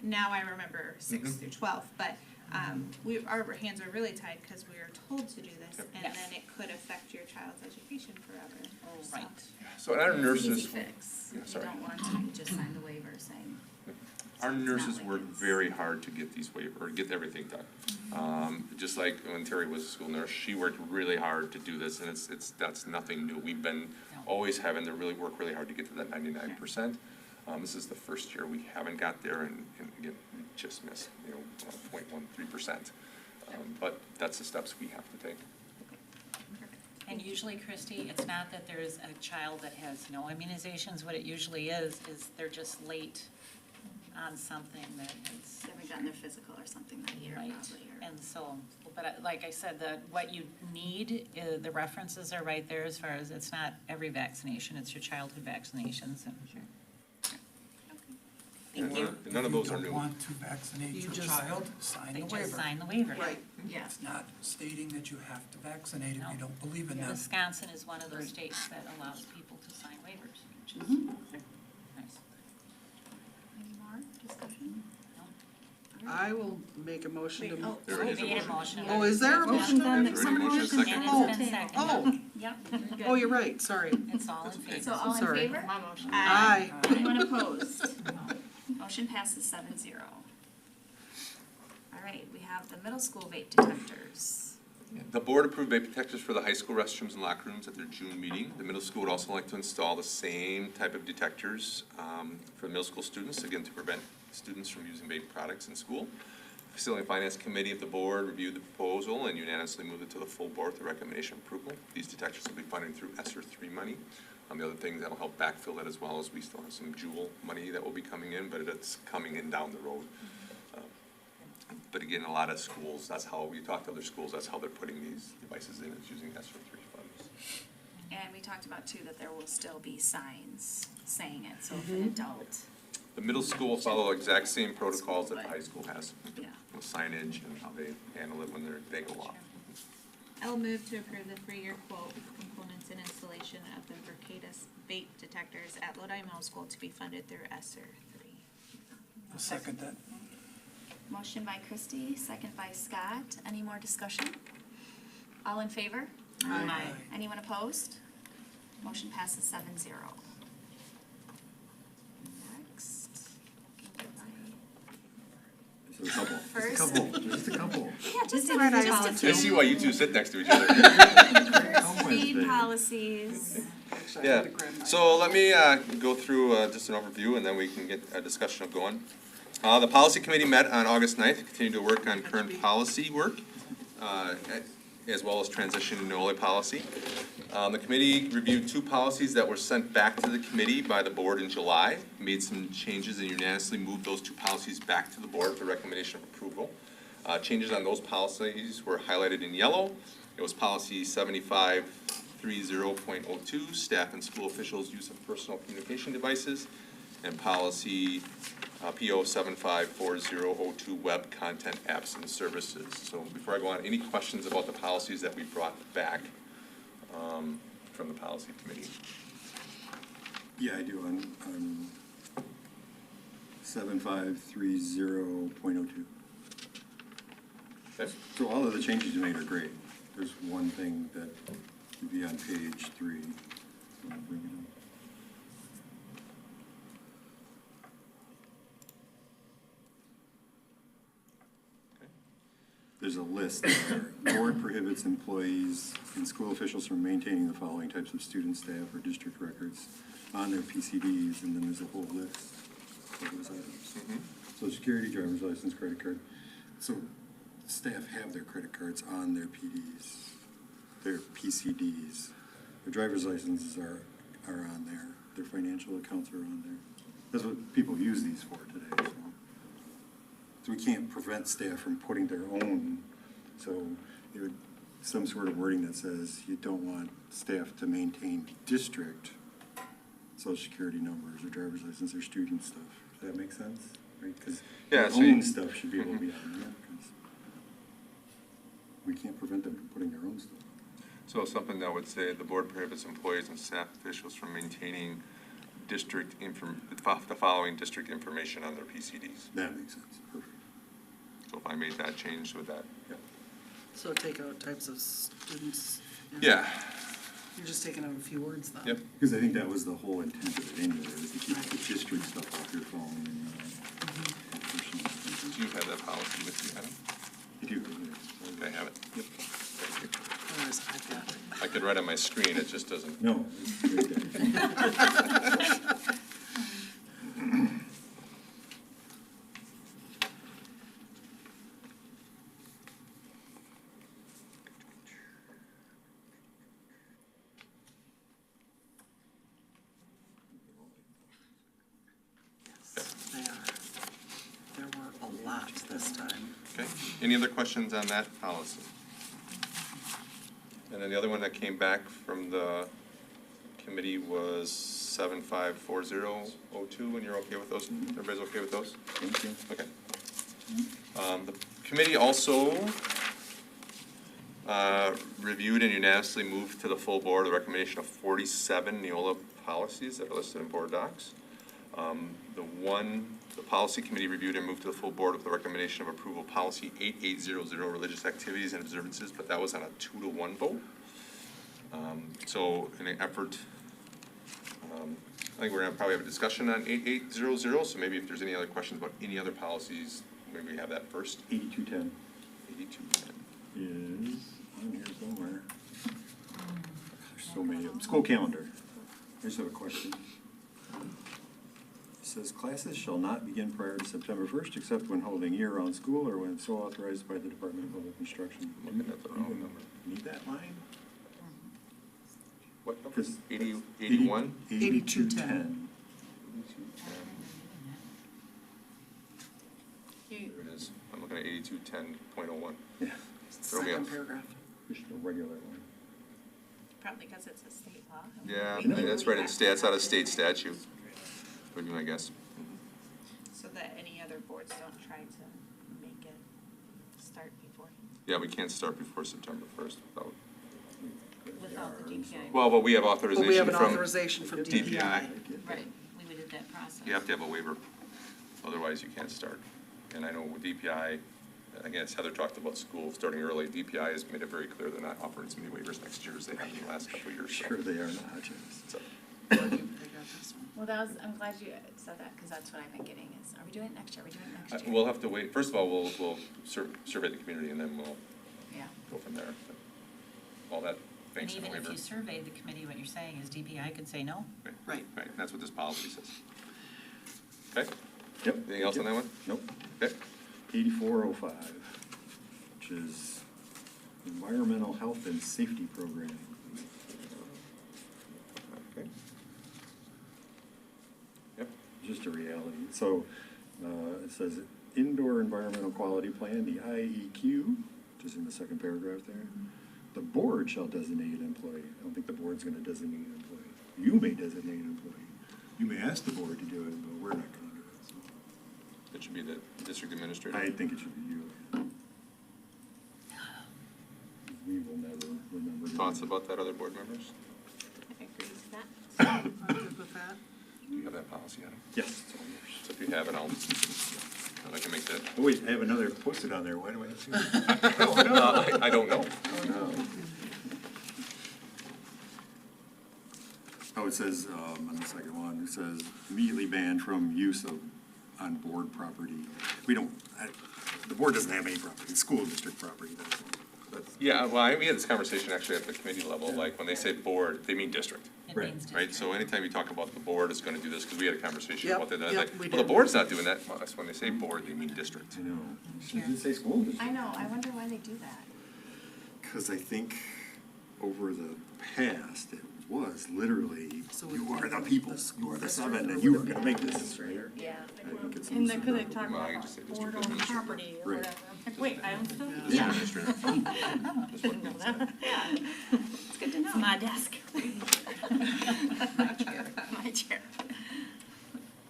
now I remember 6 Mhm. through 12, but, our hands are really tied because we are told to do this, Yep. and Yes. then it could affect your child's education forever, so. Right. so our Easy nurses, fix. Yeah, If you sorry. don't want to, you just sign the waiver saying. our it's not nurses like work it's- very hard to get these waivers, or get everything done. Just like when Terry was a school nurse, she worked really hard to do this, and that's nothing new. We've been always having to work really hard to get to that 99%. This is the first year we haven't got there, and again, we just missed, 0.13%. But that's the steps we have to take. And usually, Christy, it's not that there's a child that has no immunizations. What it usually is they're just late on something that is. They haven't gotten their physical or something that year, Right, probably, or. and so, but like I said, what you need, the references are right there as far as it's not every vaccination, it's your childhood vaccinations and. And none of those are If you new. don't want to vaccinate You your just- child, sign They the just waiver. sign the waiver. Right. Yeah. It's not stating that you have to vaccinate if you don't believe in them. Wisconsin is one of those states that allows people to sign waivers, which is nice. Any more discussion? I will make a motion to. Oh, There is a Made motion. Oh, is there a motion? Motion's on the, There's already a motion, someone second. motioned And to it's been table. seconded. Oh, Yep, you're good. oh, you're right, sorry. It's all in favor. So all in Sorry. favor? My motion. Aye. Anyone opposed? Motion passes 7-0. All right, we have the middle school vape detectors. The board approved vape detectors for the high school restrooms and locker rooms at their June meeting. The middle school would also like to install the same type of detectors for middle school students, again, to prevent students from using vape products in school. Facility and Finance Committee of the board reviewed the proposal and unanimously moved it to the full board with the recommendation of approval. These detectors will be funded through ESSER 3 money. The other thing that'll help backfill that as well is we still have some Jewel money that will be coming in, but it's coming in down the road. But again, a lot of schools, that's how, we talk to other schools, that's how they're putting these devices in, is using ESSER 3 funds. And we talked about too that there will still be signs saying it, so if an adult, The middle school will follow the exact same protocols that the high school has, yeah. with signage and how they handle it when they go off. I'll move to approve the 3-year quote with components and installation of the Vercatus vape detectors at Lodi Middle School to be funded through ESSER 3. I'll second that. Motion by Christie, second by Scott. Any more discussion? All in favor? Aye. Anyone opposed? Motion passes 7-0. Next. Just a couple. First. Just a couple. Yeah, just a, Right, I just a volunteer. I few. see why you two sit next to each other. First read policies. Yeah, so let me go through just an overview and then we can get a discussion going. The policy committee met on August 9th, continued to work on current policy work, as well as transition to OLE policy. The committee reviewed 2 policies that were sent back to the committee by the board in July, made some changes and unanimously moved those 2 policies back to the board for recommendation of approval. Changes on those policies were highlighted in yellow. It was policy 7530.02, staff and school officials' use of personal communication devices, and policy PO 754002, web content apps and services. So before I go on, any questions about the policies that we brought back from the policy committee? Yeah, I do on 7530.02. Okay. So all of the changes you made are great. There's one thing that would be on page 3. I'll bring it up. There's a list there. Board prohibits employees and school officials from maintaining the following types of student, staff, or district records on their PCDs, and then there's a whole list of those items. Social Security, driver's license, credit card. So staff have their credit cards on their PDs, their PCDs. Their driver's licenses are on there. Their financial accounts are on there. That's what people use these for today, so we can't prevent staff from putting their own, so there would, some sort of wording that says you don't want staff to maintain district social security numbers or driver's license or student stuff. Does that make sense? Right, because Yeah, their so you- own stuff should be able to be on there, 'cause we can't prevent them from putting their own stuff. So something that would say the board prohibits employees and staff officials from maintaining the following district information on their PCDs. That makes sense, perfect. So if I made that change with that. So take out types of students. Yeah. You're just taking out a few words though. Yep. Because I think that was the whole intent of it anyway, was to keep the district stuff off your phone and, personal. Do you have that policy with you, Adam? I do. Okay, I have it. Yep. Thank you. Otherwise, I've got it. I could write on my screen, it just doesn't. No, it's right there. Any other questions on that policy? And then the other one that came back from the committee was 754002, and you're okay with those? Everybody's okay with those? Thank you. Okay. The committee also reviewed and unanimously moved to the full board the recommendation of 47 Neola policies that are listed in board docs. The policy committee reviewed and moved to the full board with the recommendation of approval policy 8800 religious activities and observances, but that was on a 2-to-1 vote. So in an effort, I think we're gonna probably have a discussion on 8800, so maybe if there's any other questions about any other policies, maybe we have that first. 8210 8210. is on here somewhere. There's so many of them. School calendar. I just have a question. It says classes shall not begin prior to September 1st except when holding year-round school or when so authorized by the Department of Public Instruction. I'm looking at the wrong number. Need that line? What number? 'Cause 81? 8210. There it is. I'm looking at 8210.01. Yeah, Throw me Second off. paragraph. just a regular one. Probably because it's a state law. Yeah, We can that's leave right, that. it's out of state statute, would be my guess. So that any other boards don't try to make it start before. Yeah, we can't start before September 1st without, Without the DPI. well, but we have But we authorization have an from authorization from DPI. DPI. Right, we did that process. You have to have a waiver, otherwise you can't start. And I know with DPI, again, as Heather talked about school starting early, DPI has made it very clear they're not offering as many waivers next year as they have in the last couple of years. so- Sure they are not, Jess. so- I got this one. Well, I'm glad you said that, because that's what I've been getting is, are we doing it next year, are we doing it next year? We'll have to wait, first of all, we'll survey the community and then we'll Yeah. go from there. But all that And banks on a even if waiver. you surveyed the committee, what you're saying is DPI could say no? Right. Right, that's what this policy says. Okay, Yep. anything else on that one? Nope. Okay, 8405, which is Environmental Health and Safety Program. okay. Yep, Just a reality. So it says Indoor Environmental Quality Plan, the IEQ, which is in the second paragraph there. The board shall designate an employee. I don't think the board's gonna designate an employee. You may designate an employee. You may ask the board to do it, but we're not gonna do it, so. it should be the district administrator. I think it should be you. We will never remember. doing Thoughts it. about that, other board members? I agree with that. I'm good with that. Do you have that policy, Adam? Yes, it's all yours. So if you have it, I can make that. Oh, wait, I have another posted on there. Why do I have two? I don't know. Oh, no. Oh, it says, on the second one, it says immediately banned from use of on board property. We don't, the board doesn't have any property, school district property, that's. Yeah, well, we had this conversation actually at the committee level, like, when they say board, they mean district, It Right, means right? So anytime you talk about the board is gonna do this, because we had a conversation Yep, about that, and I yep, was like, we well, the did. board's not doing that. Well, that's when they say board, they mean district. I know. Should it say school district? I know, I wonder why they do that. Because I think over the past, it was literally, So you it- are the people, you are the seven, and you are gonna make this, right? Yeah. I think it's And loosened because they up. talk Well, I can about just say district board owned administrator. property or Right. whatever. I'm like, wait, I own stuff? Yeah. Administrator. Didn't know that. It's good to know. It's my desk. My chair.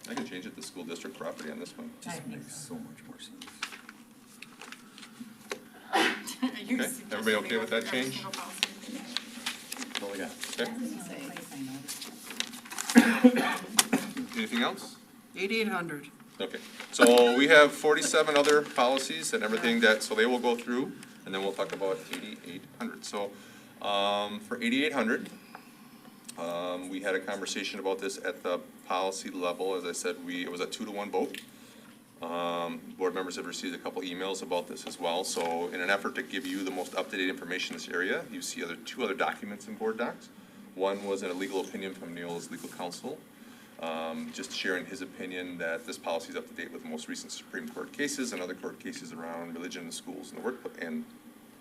I can change it to school district property on this one. Just makes so much more sense. You're Okay, suggesting everybody okay we with go that for every change? single policy. That's all I got. Okay, anything else? 8800. Okay, so we have 47 other policies and everything that, so they will go through, and then we'll talk about 8800. So, for 8800, we had a conversation about this at the policy level. As I said, it was a 2-to-1 vote. Board members have received a couple emails about this as well. So in an effort to give you the most up-to-date information in this area, you see two other documents in board docs. One was a legal opinion from Neola's legal counsel, just sharing his opinion that this policy is up to date with the most recent Supreme Court cases and other court cases around religion in the schools and the work and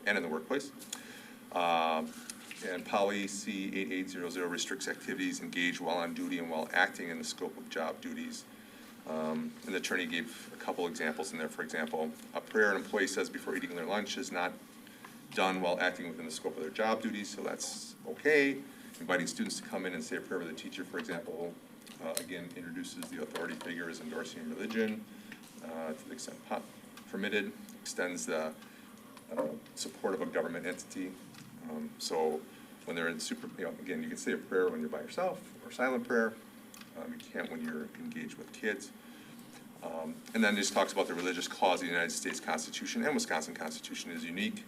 in the workplace. And policy 8800 restricts activities engaged while on duty and while acting in the scope of job duties. And the attorney gave a couple examples in there. For example, a prayer an employee says before eating their lunch is not done while acting within the scope of their job duties, so that's okay. Inviting students to come in and say a prayer with a teacher, for example, again, introduces the authority figure as endorsing religion to the extent permitted, extends the support of a government entity. So when they're in again, you can say a prayer when you're by yourself, or silent prayer. You can't when you're engaged with kids. And then just talks about the religious cause of the United States Constitution and Wisconsin Constitution is unique,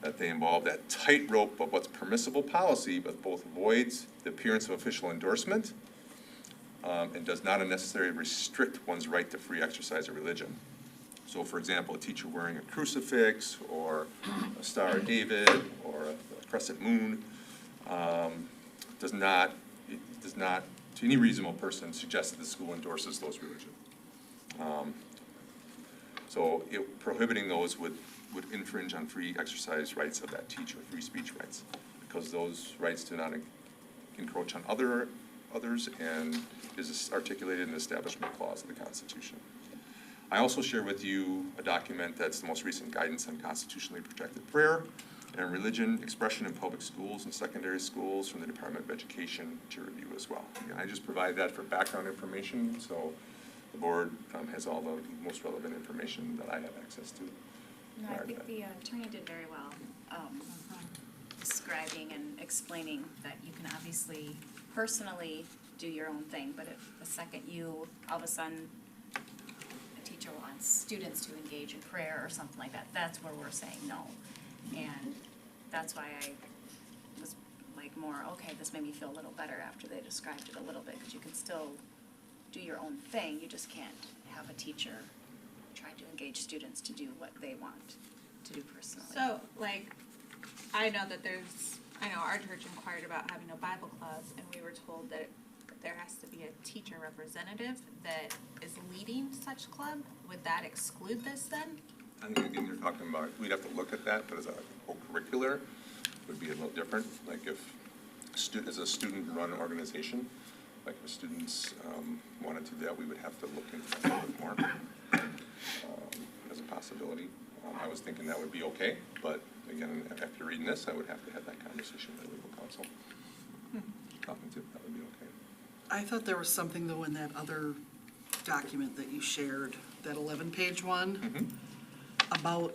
that they involve that tightrope of what's permissible policy, but both avoids the appearance of official endorsement and does not unnecessarily restrict one's right to free exercise of religion. So for example, a teacher wearing a crucifix or a Star of David or a crescent moon does not, to any reasonable person, suggest that the school endorses those religions. So prohibiting those would infringe on free exercise rights of that teacher, free speech rights, because those rights do not encroach on others and is articulated in the Establishment Clause of the Constitution. I also share with you a document that's the most recent guidance on constitutionally protected prayer and religion expression in public schools and secondary schools from the Department of Education to review as well. Again, I just provide that for background information, so the board has all the most relevant information that I have access to. No, I think the attorney did very well, describing and explaining that you can obviously personally do your own thing, but if the second you, all of a sudden, a teacher wants students to engage in prayer or something like that, that's where we're saying no. And that's why I was like more, okay, this made me feel a little better after they described it a little bit, because you can still do your own thing, you just can't have a teacher try to engage students to do what they want to do personally. So, like, I know our church inquired about having a Bible club, and we were told that there has to be a teacher representative that is leading such club. Would that exclude this then? I think again, you're talking about, we'd have to look at that, but as a co-curricular, would be a little different. Like if as a student-run organization, like if students wanted to do that, we would have to look into that a little bit more as a possibility. I was thinking that would be okay, but again, after reading this, I would have to have that conversation with the legal counsel. Cognitive, that would be okay. I thought there was something though in that other document that you shared, that 11-page one, about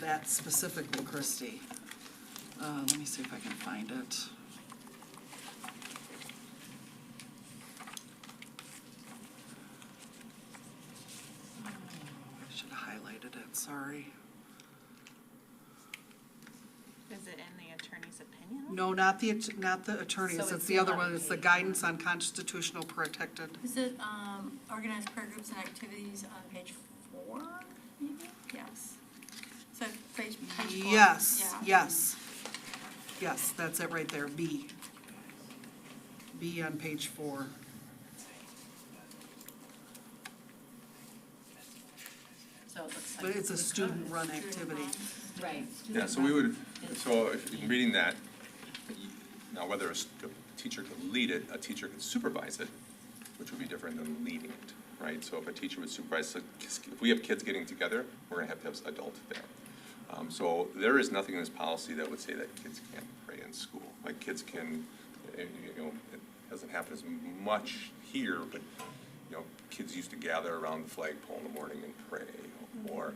that specifically, Christie. Let me see if I can find it. I should have highlighted it, sorry. Is it in the attorney's opinion? No, not the attorneys, So it's it's the other one, 11 it's the page. guidance on constitutional protected. Is it organized prayer groups and activities on page 4, maybe? Yes. So page 4. Yes, Yeah. yes, that's it right there, B. B on page 4. So it looks like. But it's a student-run activity. Right. Yeah, so we would, so if in reading that, now whether a teacher could lead it, a teacher could supervise it, which would be different than leading it, right? So if a teacher would supervise, if we have kids getting together, we're gonna have to have adults there. So there is nothing in this policy that would say that kids can't pray in school. Like kids can, it doesn't happen as much here, but kids used to gather around the flagpole in the morning and pray, or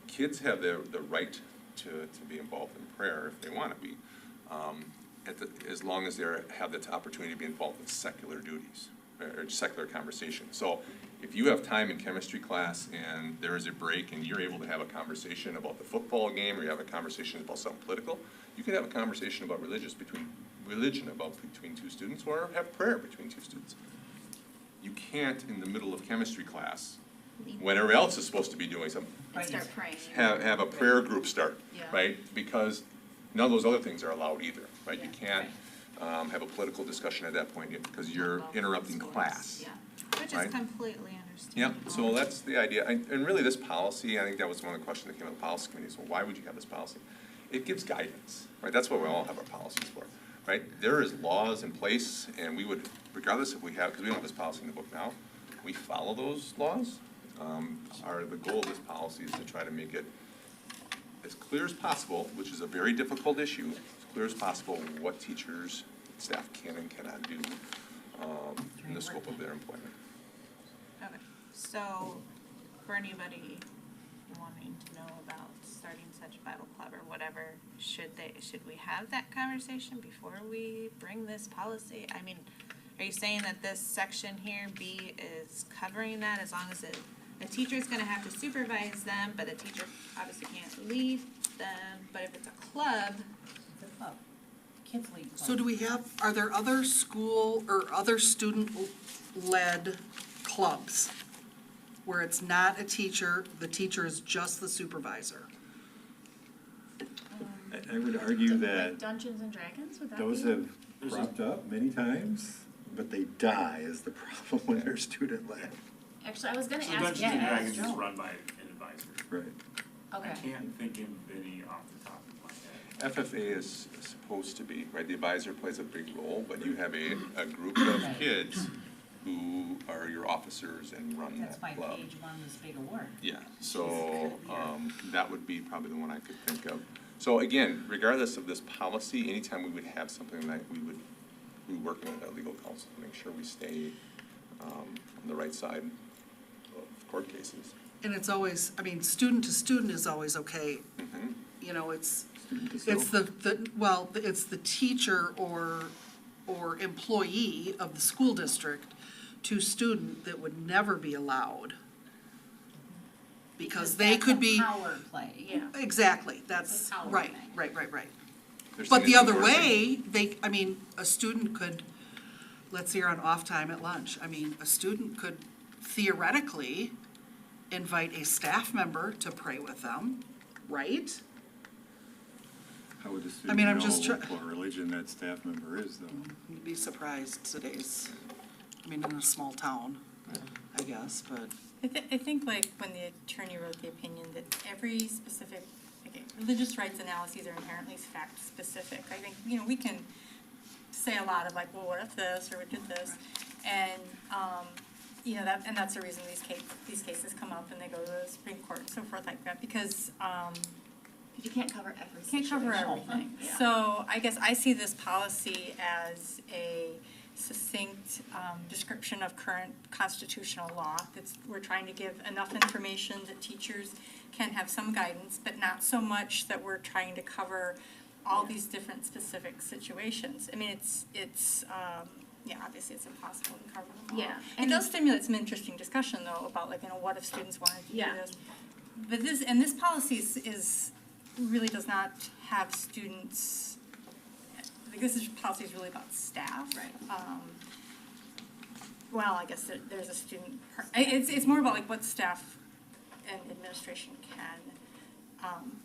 kids have the right to be involved in prayer if they want to be, as long as they have the opportunity to be involved in secular duties or secular conversation. So if you have time in chemistry class and there is a break and you're able to have a conversation about the football game, or you have a conversation about something political, you can have a conversation about religion between two students, or have prayer between two students. You can't, in the middle of chemistry class, when everybody else is supposed to be doing something, And start praying. have a prayer group start, Yeah. right? Because none of those other things are allowed either, right? You Yeah, can't have a political discussion at that point yet, because you're Involved interrupting schools, class. Yeah. Which Right. is completely Yep, understandable. so that's the idea, and really this policy, I think that was one of the questions that came out of the policy committee, so why would you have this policy? It gives guidance, right? That's what we all have our policies for, right? There is laws in place, and we would, regardless if we have, because we don't have this policy in the book now, we follow those laws. The goal of this policy is to try to make it as clear as possible, which is a very difficult issue, as clear as possible what teachers, staff can and cannot do in the scope of their employment. Okay, so for anybody wanting to know about starting such Bible club or whatever, should we have that conversation before we bring this policy? I mean, are you saying that this section here, B, is covering that as long as the teacher's gonna have to supervise them, but the teacher obviously can't lead them, but if it's a club, It's a club. Kids league club. So do we have, are there other school or other student-led clubs where it's not a teacher, the teacher is just the supervisor? I would argue that Like Dungeons and Dragons, would that be? those have cropped up many times, but they die is the problem when they're student-led. Actually, I was gonna So ask, Dungeons yeah, and ask Dragons is Joe. run by an advisor. Right. I Okay. can't think of any off the top of my head. FFA is supposed to be, right, the advisor plays a big role, but you have a group of kids who are your officers and run That's that why club. page one was big award. Yeah, so, that would be probably the one I could think of. So again, regardless of this policy, anytime we would have something like, we would be working with our legal counsel to make sure we stay, on the right side of court cases. And it's always, I mean, student to student is always okay. Mhm. You know, it's Student to self. it's the teacher or employee of the school district to student that would never be allowed. Because they that's could a be, power play. Yeah. exactly, that's, It's a power right, thing. right. There's But the things other enforcing- way, I mean, a student could, let's say you're on off time at lunch, I mean, a student could theoretically invite a staff member to pray with them, right? How would the I student mean, I'm know just what religion that staff member is, though? You'd be surprised today's, I mean, in a small town, I guess, but. I think like when the attorney wrote the opinion that every specific, okay, religious rights analyses are inherently fact specific. I think, we can say a lot of like, well, what if this, or what did this? And, and that's the reason these cases come up and they go to the Supreme Court and so forth like that, because, You can't cover every can't cover situation. everything. Yeah. So I guess I see this policy as a succinct description of current constitutional law. We're trying to give enough information that teachers can have some guidance, but not so much that we're trying to cover all these different specific situations. I mean, it's obviously it's impossible to cover them all. Yeah, It and- does stimulate some interesting discussion though about like, what if students wanted to do Yeah. this? But this policy is really does not have students, like this policy is really about staff. Right. Well, I guess there's a student, it's more about like what staff and administration can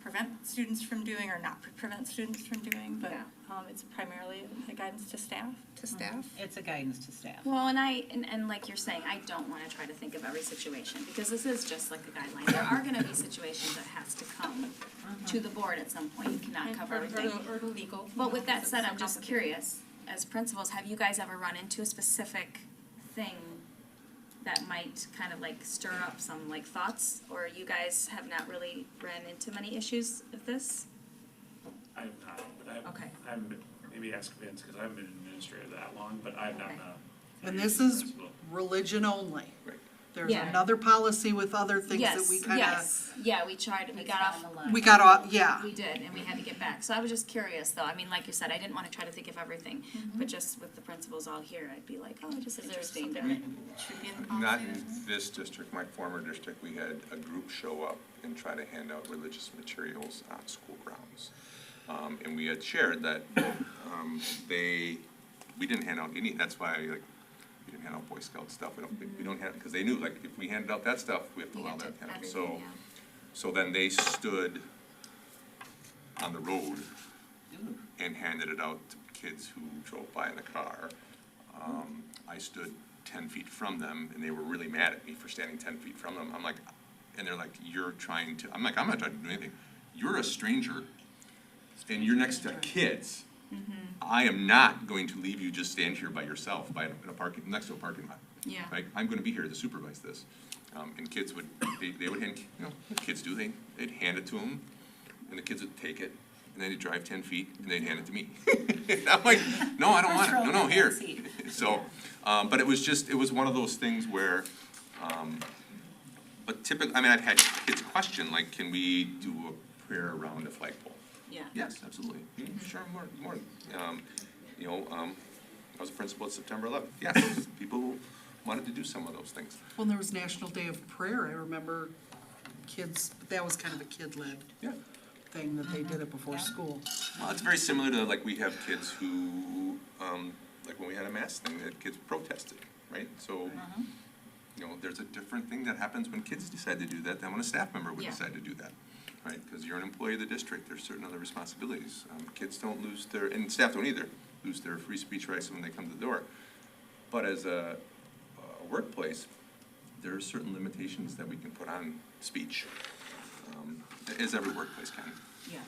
prevent students from doing or not prevent students from doing, but Yeah. it's primarily a guidance to staff. It's a guidance to staff. Well, and like you're saying, I don't wanna try to think of every situation, because this is just like a guideline. There are gonna be situations that has to come to the board at some point, you cannot cover everything. Or the legal. But with that said, I'm It's just complicated. curious, as principals, have you guys ever run into a specific thing that might kind of like stir up some like thoughts, or you guys have not really ran into many issues of this? I have not, but Okay. I haven't been, maybe ask Vince, because I haven't been an administrator that long, but I have not, Okay. And this is principal. religion only. Right. There's Yeah. another policy with other things that we kinda, Yes, yeah, we tried, we It's got not off, on the line. we got off, yeah. we did, and we had to get back, so I was just curious though, I mean, like you said, I didn't wanna try to think of everything, but just with the principals all here, I'd be like, oh, just Is there interesting to. something that should be in the Not policy? in this district, my former district, we had a group show up and try to hand out religious materials on school grounds. And we had shared that, we didn't hand out any, that's why, like, we didn't hand out Boy Scout stuff, we don't have, because they knew, like, if we handed out that stuff, we have to You allow had to that kind of, everything, so. yeah. So then they stood on the road and handed it out to kids who drove by in the car. I stood 10 feet from them, and they were really mad at me for standing 10 feet from them. I'm like, and they're like, you're trying to, I'm like, I'm not trying to do anything. You're a stranger, and you're next to kids. I am not going to leave you just stand here by yourself, in a parking, next to a parking lot. Yeah. Like, I'm gonna be here to supervise this. And kids would, they would hand, you know, what kids do, they'd hand it to them, and the kids would take it, and then they'd drive 10 feet, and they'd hand it to me. I'm like, no, I don't want it, no, here. So, but it was one of those things where, but typically, I mean, I've had kids question, like, can we do a prayer around a flagpole? Yeah. Yes, absolutely. Sure, more. You know, I was a principal at September 11th. Yes, people wanted to do some of those things. Well, there was National Day of Prayer, I remember kids, that was kind of a kid-led Yeah. thing that they did it before school. Well, it's very similar to, like, we have kids who, like when we had a mass thing, that kids protested, right? So, you know, there's a different thing that happens when kids decide to do that than when a staff member would Yeah. decide to do that, right? Because you're an employee of the district, there's certain other responsibilities. Kids don't lose their, and staff don't either, lose their free speech rights when they come to the door. But as a workplace, there are certain limitations that we can put on speech, as every workplace can. Yeah.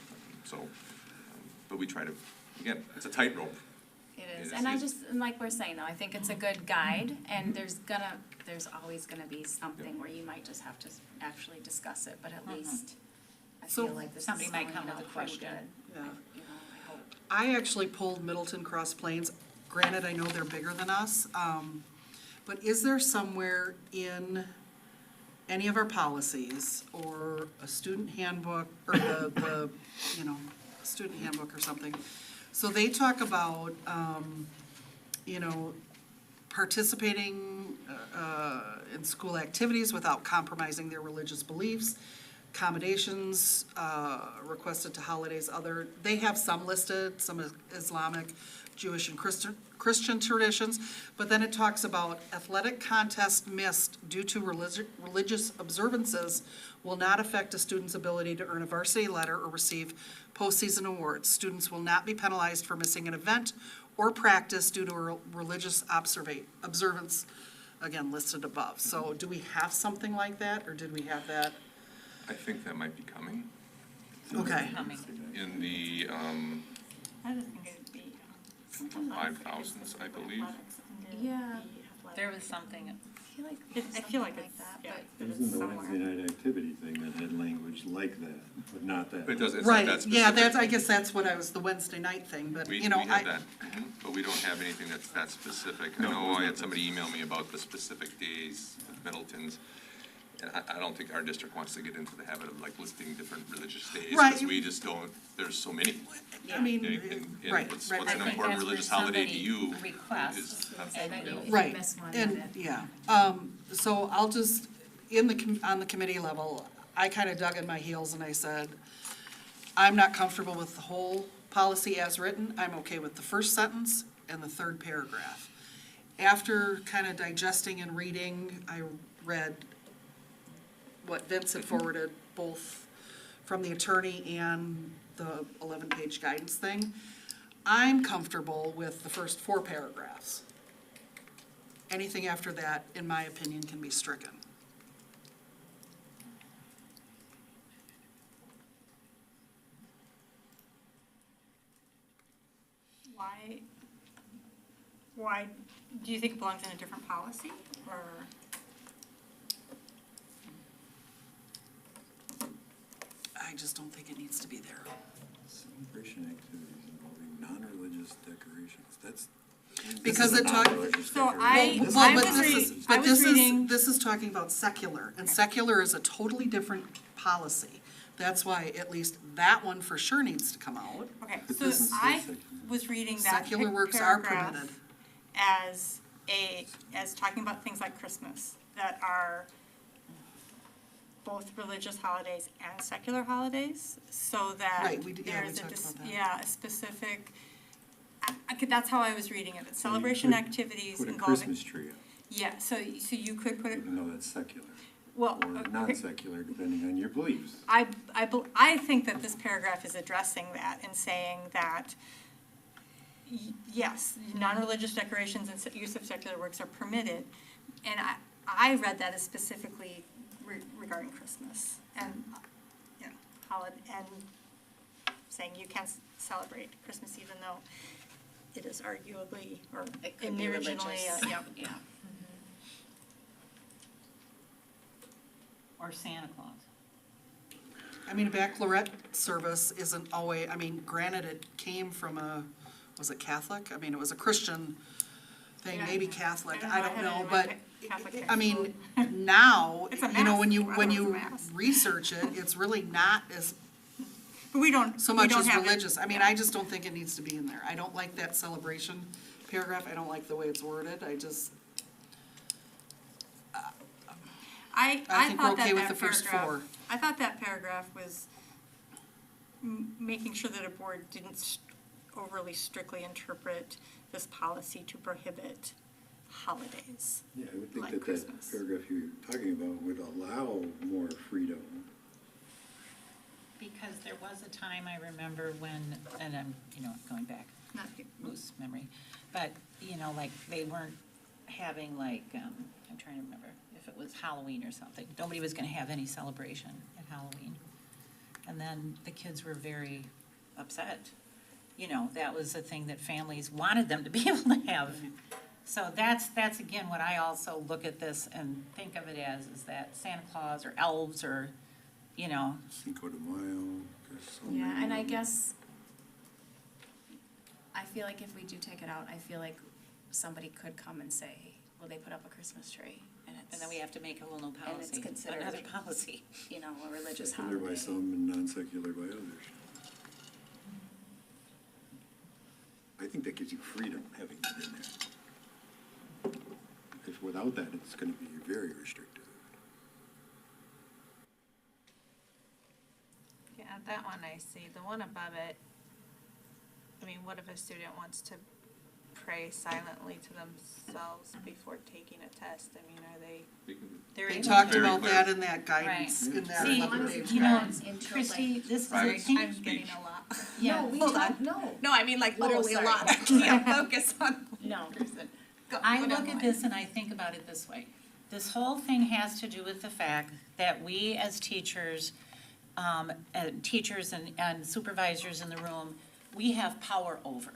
So, but we try to, again, it's a tightrope. It is, and and like we're saying though, I think it's a good guide, and there's always gonna be something where you might just have to actually discuss it, but at least I So feel like this is somebody might going come with out a pretty question. good. Yeah. You know, I hope. I actually pulled Middleton Cross Plains. Granted, I know they're bigger than us, but is there somewhere in any of our policies or a student handbook or the you know, student handbook or something? So they talk about, you know, participating in school activities without compromising their religious beliefs, accommodations requested to holidays, they have some listed, some Islamic, Jewish, and Christian traditions, but then it talks about athletic contests missed due to religious observances will not affect a student's ability to earn a varsity letter or receive postseason awards. Students will not be penalized for missing an event or practice due to a religious observance, again, listed above. So do we have something like that, or did we have that? I think that might be coming Okay. in the, I just think it'd be. 5,000s, I believe. Yeah. There was something, I feel like something it's, that, yeah. but It was in the Wednesday night activity thing that had language like that, but not that. But it does, it's not that Right, specific. yeah, I guess that's what the Wednesday night thing, but, We you know, have that, but we don't have anything that's that specific. I No, know it was I not had somebody that email me about the specific days of Middleton's. And I don't think our district wants to get into the habit of like listing different religious days. Right. Because we just don't, there's so many. I mean, And right, what's right, an right. I think important that's where religious holiday to somebody you requests, is not and then available. you Right, miss one, and, then yeah, so I'll just, on the committee level, I kinda dug in my heels and I said, I'm not comfortable with the whole policy as written, I'm okay with the first sentence and the third paragraph. After kinda digesting and reading, I read what Vince had forwarded, both from the attorney and the 11-page guidance thing. I'm comfortable with the first 4 paragraphs. Anything after that, in my opinion, can be stricken. Why, do you think it belongs in a different policy, or? I just don't think it needs to be there. Celebration activities involving non-religious decorations, that's. Because this is it a talk- non-religious So decoration. This is I not- was reading- This is talking about secular, and secular is a totally different policy. That's why at least that one for sure needs to come out. Okay, But so this is I secular. was reading that Secular works are paragraph permitted. as talking about things like Christmas that are both religious holidays and secular holidays, so that Right, we there's talked about that. a specific, that's how I was reading it, that celebration could activities Put a involving. Christmas tree up, Yeah, so you could put it, even though that's secular, well, or okay. non-secular, depending on your beliefs. I think that this paragraph is addressing that and saying that, yes, non-religious decorations and use of secular works are permitted. And I read that as specifically regarding Christmas and, you know, holiday, and saying you can celebrate Christmas even though it is arguably, or It could be originally, religious. yeah. yeah. or Santa Claus. I mean, a baccalaureate service isn't always, I mean, granted, it came from was it Catholic? I mean, it was a Christian thing, Yeah. maybe Catholic, I I don't don't know, I know, had but, it in my Catholic I high mean, school. now, It's a you know, mass. when you, I when thought it was you a mass. research it, it's really not as, But we don't, so we much don't as have it. religious. I mean, I just don't think it needs to be in there. I don't like that celebration paragraph, I don't like the way it's worded, I just, I I think we're thought that okay with that the first paragraph- four. I thought that paragraph was making sure that a board didn't overly strictly interpret this policy to prohibit holidays. Yeah, I would think Like that Christmas. that paragraph you're talking about would allow more freedom. Because there was a time I remember when, and I'm, going back, Not loose memory, but, like, they weren't having like, I'm trying to remember if it was Halloween or something. Nobody was gonna have any celebration at Halloween. And then the kids were very upset. That was a thing that families wanted them to be able to have. So that's again what I also look at this and think of it as, is that Santa Claus or elves or, Cinco de Mayo, there's so Yeah, many. and I guess, I feel like if we do take it out, I feel like somebody could come and say, well, they put up a Christmas tree, and it's, and then we have to make a whole new it's policy, considered- another policy. a religious Secular by holiday. some and non-secular by others. I think that gives you freedom, having it in there. If without that, it's gonna be very restrictive. Yeah, that one I see. The one above it, I mean, what if a student wants to pray silently to themselves before taking a test? I mean, are they? They're They able talked to- Very about clear. that in that guidance, Right. in that See, 11-page you know, guidance. Into, Christy, like, this is, private I think, I'm getting a lot. yeah. No, we Hold talked, no. No, I mean like literally a sorry. lot. I can't focus on No. one person. Go, I whatever look at one. this and I think about it this way. This whole thing has to do with the fact that we as teachers, and supervisors in the room, we have power over,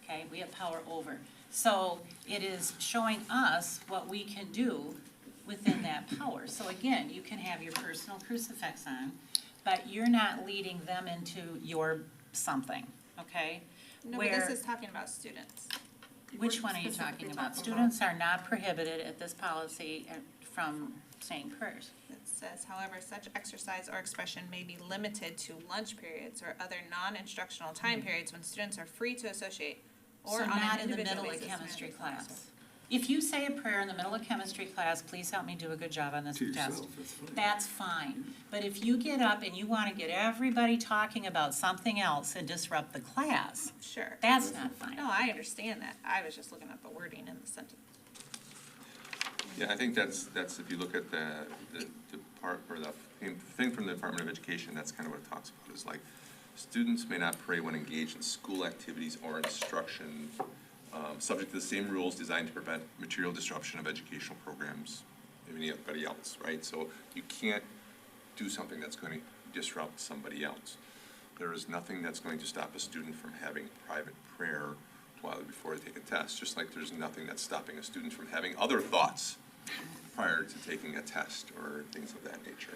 okay? We have power over. So it is showing us what we can do within that power. So again, you can have your personal crucifix on, but you're not leading them into your something, okay? No, but Where- this is talking about students. Which one are you talking about? Students are not prohibited at this policy from saying prayers. It says, however, such exercise or expression may be limited to lunch periods or other non-instructional time periods when students are free to associate or So on an not in the individual middle of basis. chemistry class. If you say a prayer in the middle of chemistry class, please help me do a good job on this To test. yourself, that's fine. That's fine. But if you get up and you wanna get everybody talking about something else and disrupt the class, Sure. that's not fine. No, I understand that. I was just looking at the wording in the sentence. Yeah, I think that's, if you look at the part, or the thing from the Department of Education, that's kind of what it talks about, is like, students may not pray when engaged in school activities or instruction, subject to the same rules designed to prevent material disruption of educational programs than anybody else, right? So you can't do something that's going to disrupt somebody else. There is nothing that's going to stop a student from having private prayer before they take a test, just like there's nothing that's stopping a student from having other thoughts prior to taking a test or things of that nature.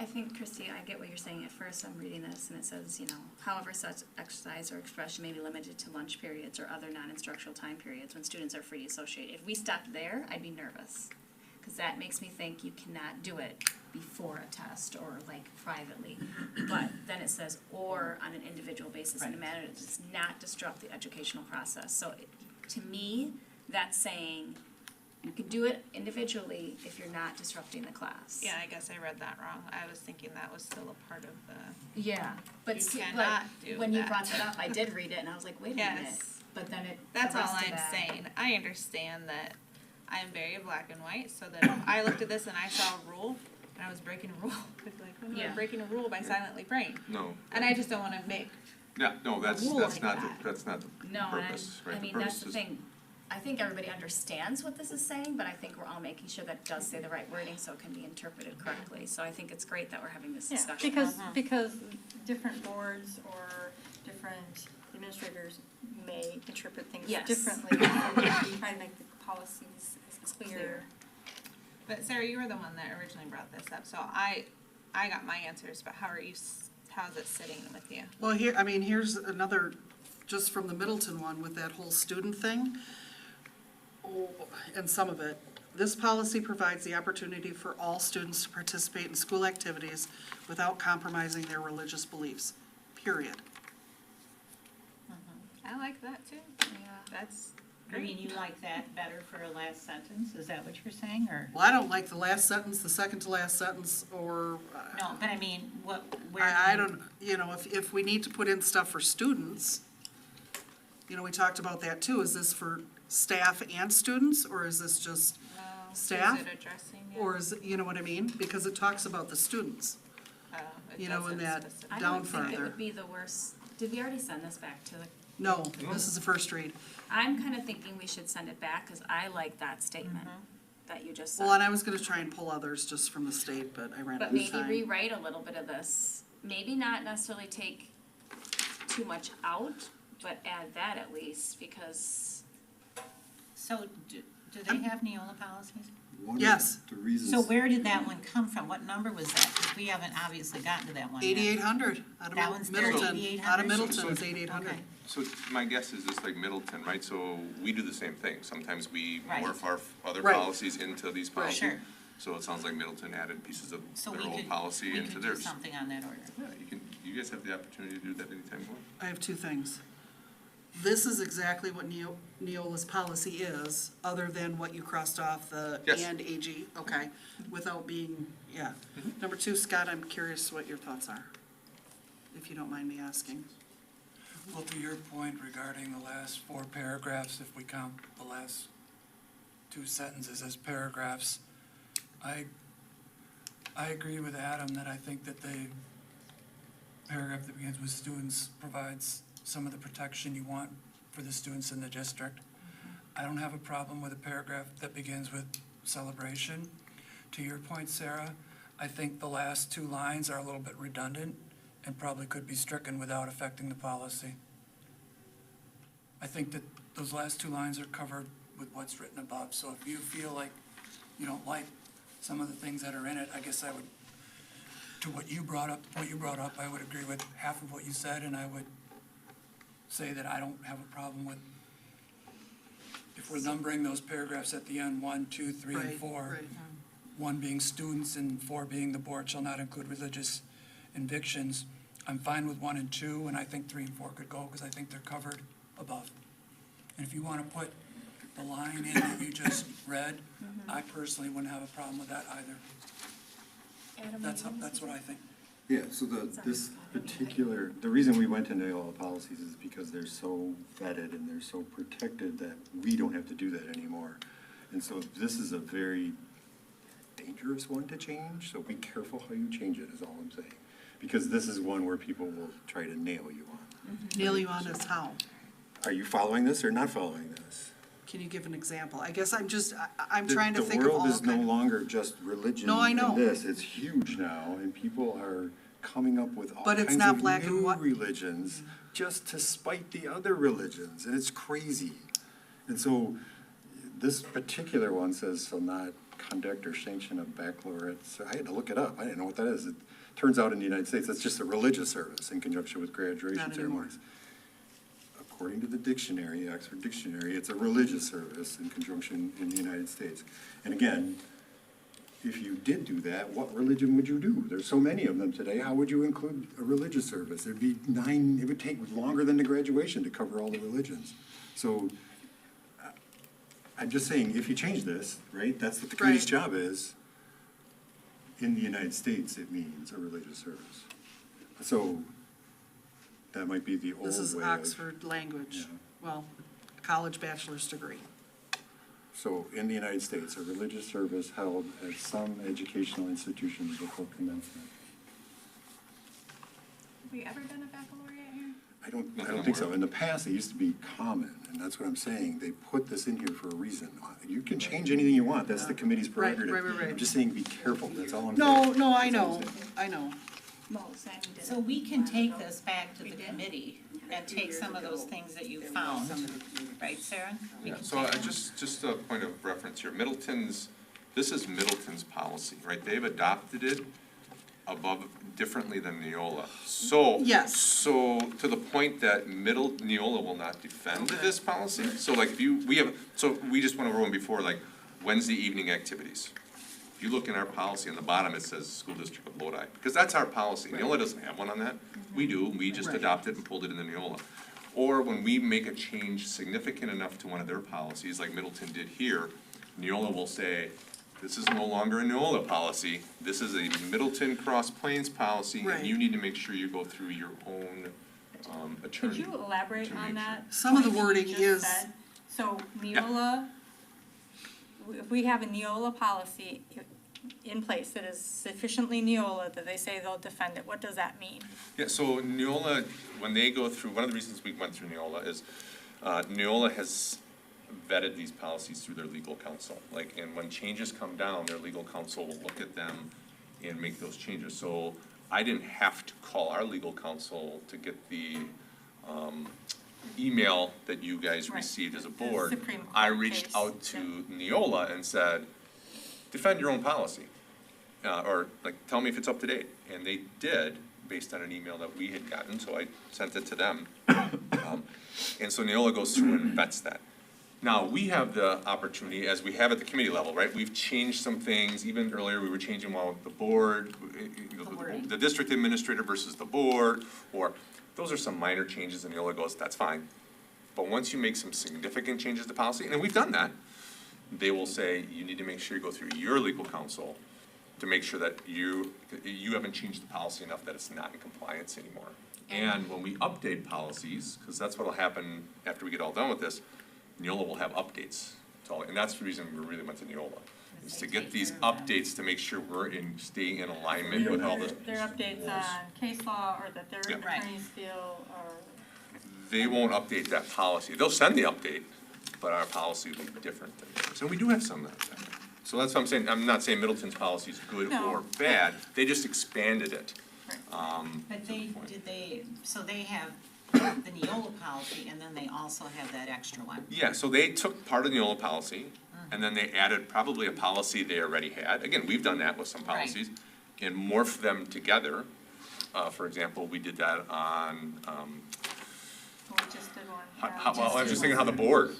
I think, Christy, I get what you're saying. At first, I'm reading this, and it says, however, such exercise or expression may be limited to lunch periods or other non-instructional time periods when students are free to associate. If we stopped there, I'd be nervous, because that makes me think you cannot do it before a test or like privately. But then it says, or on an individual basis in a manner that does not disrupt the educational process. So to me, that's saying you can do it individually if you're not disrupting the class. Yeah, I guess I read that wrong. I was thinking that was still a part of the. Yeah, but You see, cannot but do when you that. brought that up, I did read it and I was like, wait a minute. Yes. But then it. That's the all rest of I'm that- saying. I understand that I am very black and white, so that if I looked at this and I saw a rule, and I was breaking a rule, I'd be like, oh, no, Yeah. I'm breaking a rule by silently praying. No. And I just don't wanna make, Yeah, no, that's rule like not, that. that's not the No, and purpose, right? I mean, that's the thing. I think everybody understands what this is saying, but I think we're all making sure that it does say the right wording so it can be interpreted correctly. So I think it's great that we're having this Yeah, discussion. because different boards or different administrators may interpret things Yes. differently. So we try to make the policies as clear. But Sarah, you were the one that originally brought this up, so I got my answers, but how's it sitting with you? Well, here's another, just from the Middleton one with that whole student thing. Oh, and some of it. This policy provides the opportunity for all students to participate in school activities without compromising their religious beliefs, period. I like that too. Yeah. That's I mean, you like that better for a last sentence, is that what you're saying, or? Well, I don't like the last sentence, the second to last sentence, or. No, but I mean, where? I don't, if we need to put in stuff for students, we talked about that too. Is this for staff and students, or is this just staff? Is it addressing? Or is it, you know what I mean? Because it talks about the students, in that I down don't think it further. would be the worst. Did we already send this back to the? No, this is the first read. I'm kind of thinking we should send it back, because I like that statement that you just said. Well, and I was gonna try and pull others just from the state, but I ran out But of maybe time. rewrite a little bit of this, maybe not necessarily take too much out, but add that at least, because, So, do they have Neola policies? One of Yes. The reasons. So where did that one come from? What number was that? Because we haven't obviously gotten to that one yet. 8,800 out That of one's there, Middleton. 8,800? Out of Middleton So- is 8,800. Okay. So my guess is just like Middleton, right? So we do the same thing. Sometimes we Right. morph our other Right. policies into these policies. Sure. So it sounds like Middleton added pieces of So their we old could, policy we into could do theirs. something on that order. Yeah, you guys have the opportunity to do that anytime you want. I have two things. This is exactly what Neola's policy is, other than what you crossed off, the Yes. and AG, okay, without being, yeah. Number two, Scott, I'm curious what your thoughts are, if you don't mind me asking. Well, to your point regarding the last 4 paragraphs, if we count the last 2 sentences as paragraphs, I agree with Adam that I think that the paragraph that begins with students provides some of the protection you want for the students in the district. I don't have a problem with a paragraph that begins with celebration. To your point, Sarah, I think the last 2 lines are a little bit redundant and probably could be stricken without affecting the policy. I think that those last 2 lines are covered with what's written above, so if you feel like you don't like some of the things that are in it, I guess I would, to what you brought up, I would agree with half of what you said, and I would say that I don't have a problem with, if we're numbering those paragraphs at the end, 1, 2, 3, and 4. Right. 1 being students and 4 being the board shall not include religious convictions. I'm fine with 1 and 2, and I think 3 and 4 could go, because I think they're covered above. And if you want to put the line in that you just read, I personally wouldn't have a problem with that either. Adam, That's what I think. Yeah, so this particular, the reason we went to Neola policies is because they're so vetted and they're so protected that we don't have to do that anymore. And so this is a very dangerous one to change, so be careful how you change it, is all I'm saying. Because this is one where people will try to nail you on. Nail you on as how? Are you following this or not following this? Can you give an example? I guess I'm trying to think of all The world is no kind of. longer just religion No, I know. and this, it's huge now, and people are coming up with all But it's kinds not of black and new white. religions just to spite the other religions, and it's crazy. And so, this particular one says, shall not conduct or sanction a baccalaureate. So I had to look it up, I didn't know what that is. It turns out in the United States, that's just a religious service in conjunction with graduation Not anymore. ceremonies. According to the dictionary, Oxford Dictionary, it's a religious service in conjunction in the United States. And again, if you did do that, what religion would you do? There's so many of them today, how would you include a religious service? There'd be 9, it would take longer than the graduation to cover all the religions. So, I'm just saying, if you change this, right, that's what the committee's Right. job is. In the United States, it means a religious service. So, that might be the old way of. This is Oxford language, Yeah. well, college bachelor's degree. So, in the United States, a religious service held at some educational institutions before commencement. Have we ever done a baccalaureate here? I don't think so. In the past, it used to be common, and that's what I'm saying. They put this in here for a reason. You can change anything you want. That's the committee's Right, prerogative. right. I'm just saying, be careful. That's all I'm saying. No, I That's all know, I'm saying. I know. Well, Simon did So it we can a while take ago. this back to the committee and take some of those things that you found, right, Sarah? We Yeah, can so take them. just a point of reference here, Middleton's This is Middleton's policy, right? They've adopted it differently than Neola. So. Yes. So, to the point that Neola will not defend this policy. So like if we just went over one before, like Wednesday evening activities. If you look in our policy on the bottom, it says School District of Lodi, because that's our policy. Neola doesn't have one on that. We do, we just adopted and pulled it into Neola. Or when we make a change significant enough to one of their policies, like Middleton did here, Neola will say, this is no longer a Neola policy, this is a Middleton Cross Plains policy, Right. and you need to make sure you go through your own attorney. Could you elaborate to on make that? Some of the point you wording just is- said? So Neola, if we have a Neola policy in place that is sufficiently Neola that they say they'll defend it, what does that mean? Yeah, so Neola, when they go through, one of the reasons we went through Neola is, Neola has vetted these policies through their legal counsel. And when changes come down, their legal counsel will look at them and make those changes. So I didn't have to call our legal counsel to get the, email that you guys Right. received as a The board. Supreme Court I reached case, out to Neola and said, defend your own policy. Or tell me if it's up to date. And they did, based on an email that we had gotten, so I sent it to them. And so Neola goes through and vets that. Now, we have the opportunity, as we have at the committee level, right? We've changed some things, even earlier, we were changing one with the board, the district administrator versus the board, or, those are some minor changes, and Neola goes, that's fine. But once you make some significant changes to policy, and we've done that, they will say, you need to make sure you go through your legal counsel to make sure that you haven't changed the policy enough that it's not in compliance anymore. And when we update policies, because that's what'll happen after we get all done with this, Neola will have updates to all, and that's the reason we really went to Neola, is to get these updates to make sure we're staying in alignment with all the Their updates rules. on case law, or that their Yeah. attorneys feel, or, They won't update that policy. They'll send the update, but our policy will be different than theirs. And we do have some of that. So that's what I'm saying. I'm not saying Middleton's policy is good No. or bad. They just expanded it. But so they have the Neola policy, and then they also have that extra one. Yeah, so they took part of the Neola policy, and then they added probably a policy they already had. Again, we've done that with some Right. policies, and morphed them together. For example, we did that on, we just did one. well, I was just thinking how the board,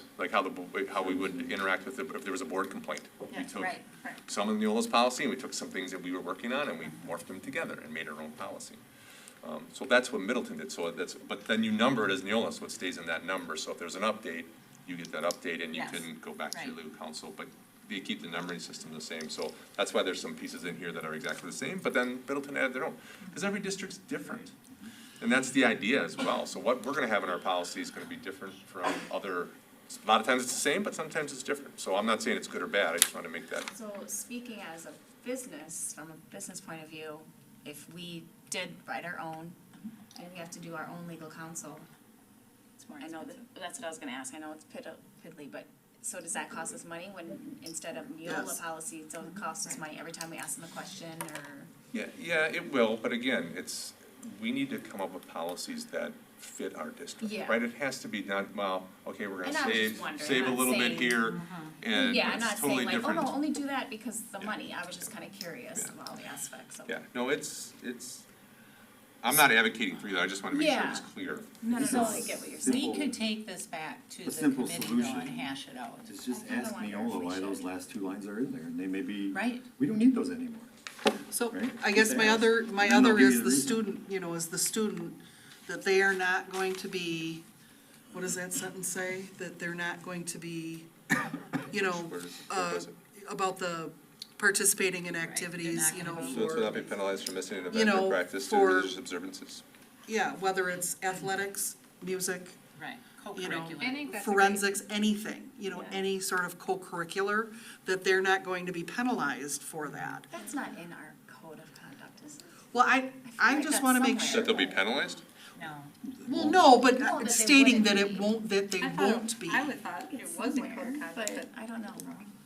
how we would interact with it if there was a board complaint. We took Right. some of Neola's policy, and we took some things that we were working on, and we morphed them together and made our own policy. So that's what Middleton did, but then you number it as Neola, so it stays in that number, so if there's an update, you get that update and you Yes. can go back to your Right. legal counsel, but they keep the numbering system the same, so that's why there's some pieces in here that are exactly the same, but then Middleton added their own, because every district's different. And that's the idea as well, so what we're gonna have in our policy is gonna be different from other, a lot of times it's the same, but sometimes it's different, so I'm not saying it's good or bad, I just wanna make that. So speaking as a business, from a business point of view, if we did write our own, and we have to do our own legal counsel, It's more I know that's what I was gonna ask, I know it's piddly, but, so does that cost us money when, instead of Neola Yes. policy, does it cost us money every time we ask them a question, or? Yeah, it will, but again, we need to come up with policies that fit our district, Yeah. right? It has to be not, well, okay, we're And gonna I was just wondering, save a I'm not little bit saying- here, and Yeah, I'm it's not totally saying like, oh different. no, only do that because the Yeah. money, I was just kinda curious Yeah. of all the aspects of it. Yeah, no, I'm not advocating for either, I just wanna make sure Yeah. it's clear. No, So I get what you're saying. we could take this back to A the simple committee though solution. and hash it out. It's just I kinda ask wonder if Neola we why those should. last two lines are in there, and they may be, Right. we don't need those anymore. So Right. I guess Just my ask. other And then they'll give is you the the reason. student, is the student, that they are not going to be, what does that sentence say? That they're not going to be, Where is it? about the participating in activities, They're not gonna be- Students will for, not be penalized for missing an You event or know, practice due to for- religious observances. yeah, whether it's athletics, music, Right, you know, co-curricular. I think that's a great- forensics, anything, Yeah. any sort of co-curricular, that they're not going to be penalized for that. That's not in our code of conduct, is it? Well, I like just that's wanna make somewhere. sure. That they'll be penalized? No. Well, no, but No, that they stating that wouldn't it be. won't, that they I thought won't be. I would thought it It's was in code somewhere, of conduct, but but I don't know.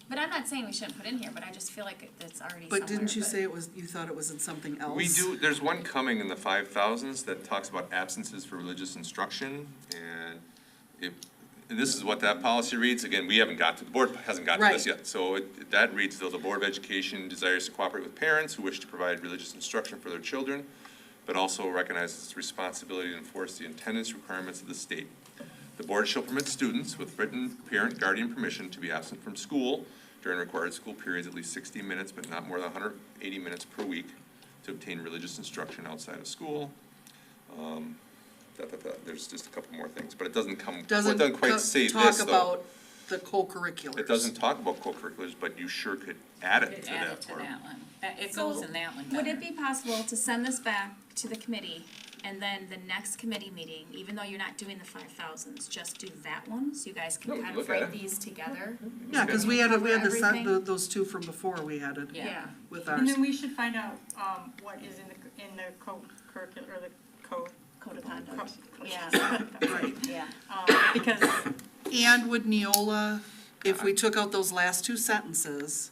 But I'm not saying we shouldn't put in here, but I just feel like it's already somewhere. But didn't you say it was, you thought it was in something else? We do, there's one coming in the 5,000s that talks about absences for religious instruction, and And this is what that policy reads. Again, we haven't got to, the board hasn't got to this Right. yet. So that reads, though the Board of Education desires to cooperate with parents who wish to provide religious instruction for their children, but also recognizes its responsibility to enforce the attendance requirements of the state. The board shall permit students with written parent guardian permission to be absent from school during required school periods at least 60 minutes, but not more than 180 minutes per week to obtain religious instruction outside of school. There's just a couple more things, but it doesn't quite say this, talk though. about the co-curriculars. It doesn't talk about co-curriculars, but you sure could add it to Add it that to part. that one. It So, goes in that one Would better. it be possible to send this back to the committee, and then the next committee meeting, even though you're not doing the 5,000s, just do that one, so you guys No, can we kind look of at write it. these together? Yeah, because we had Cover everything? those two from before, we had it Yeah. with And ours. then we should find out, what is in the co-curricular, or the co. Code of conduct. Yeah. Right. Yeah. Because, And would Neola, if we took out those last two sentences,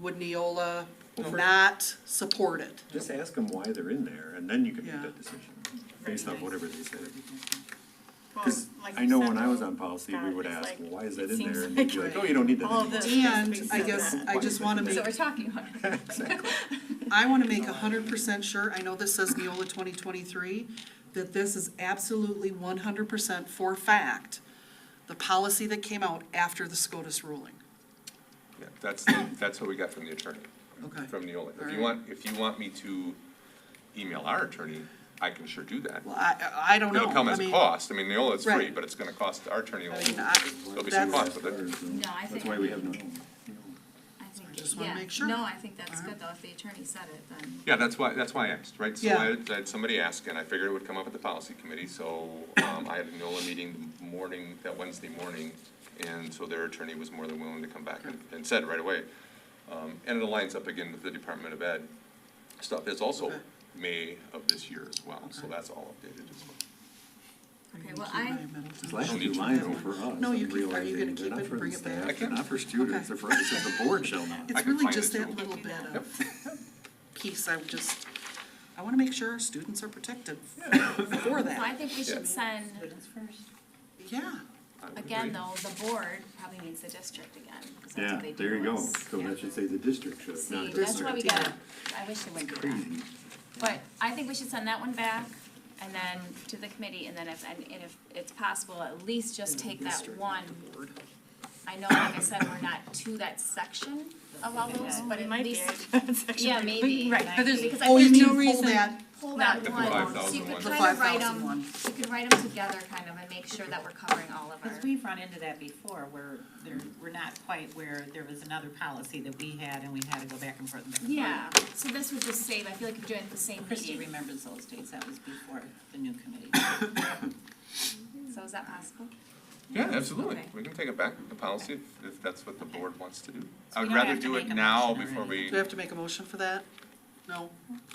would Neola not support it? Just ask them why they're in there, and then you can make Yeah. that decision, based on whatever they said. well, Because like I you know said, when I was though, on policy, we God, would it's ask, like, well, why is it that in seems there? And like they'd be like, oh, you don't need that all anymore. this And needs to I be guess, said. I just wanna So make, we're talking about it. Exactly. I wanna make 100% sure, I know this says Neola 2023, that this is absolutely 100% for fact, the policy that came out after the SCOTUS ruling. Yeah, that's what we got from the attorney, Okay. from Neola. All If you want me to email our attorney, I can sure do that. Well, I don't know. It'll come I as a mean, cost. I mean, Neola's free, Right. but it's gonna cost our attorney. I mean, There'll be some that's- cost with it. No, I think. That's why we have no. I think, just wanna yeah. make sure. No, I think that's good, though, if the attorney said it, then. Yeah, that's why I asked, right? So Yeah. I had somebody ask, and I figured it would come up at the policy committee, so, I had a Neola meeting the morning, that Wednesday morning, and so their attorney was more than willing to come back and said right away. And it aligns up again with the Department of Ed stuff. It's also Okay. May of this year as well, so Okay. that's all updated as well. Okay, Keep well, my I, middle These finger. last don't two need to lines know. are for us. No, you I'm keep- are you gonna realizing keep they're not it, for bring the it back? staff, I can. they're not for students, Okay. they're for us as the board shall not. I It's can really find just it that too. little bit of piece, I wanna make sure our students are protected for so I that. think we should send, Students first. Yeah, I would again, agree. though, the board probably needs the district again, because that's Yeah, what they do. there you go. is- So yeah. that should say the district should, See, not that's why we district. gotta, I wish they wouldn't do that. Crazy. But I think we should send that one back, and then to the committee, and then if it's possible, at least just take that one. I know, like I said, we're not to that section of all those, but It at might be least, a section yeah, for- maybe. Right, but there's, Because oh, I you think mean you pull reason- that, pull that The one, so 5,000 you could one. the kind of write 5,000 them, one. you could write them together kind of and make sure that we're covering all of our. Because we've run into that before, where we're not quite where there was another policy that we had and we had to go back and forth and back and forth. Yeah, so this would just save, I feel like you're doing it the same Christie meeting, remembers those days, that was before the new committee. so is that possible? Yeah, absolutely. Okay. We can take it back, the policy, if that's what the board wants to do. So I we would don't rather have to do make it a now motion or before we, anything. do we have to make a motion for that? No,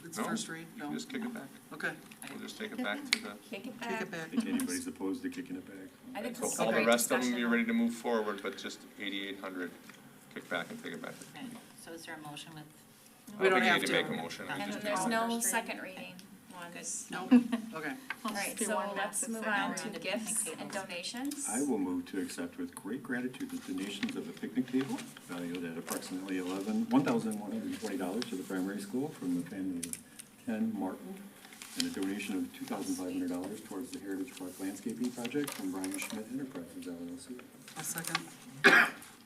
it's No, first read, you no, can just kick it back. okay, We'll just take it back to the, Kick it kick back. it back. I think anybody's opposed to kicking it back. I think so this is a all the great rest of them discussion, be though. ready to move forward, but just 8,800, kick back and take it back. Okay, so is there a motion with? We don't I have think to. you need to make a motion. And then Just- there's all no first second reading ones. No, okay. Alright, so let's move on to gifts and donations. I will move to accept with great gratitude the donations of a picnic table valued at approximately $1,120 to the primary school from the family of Ken Martin, and a donation of $2,500 towards the Heritage Park Landscaping Project from Brian Schmidt Enterprises LLC. A second.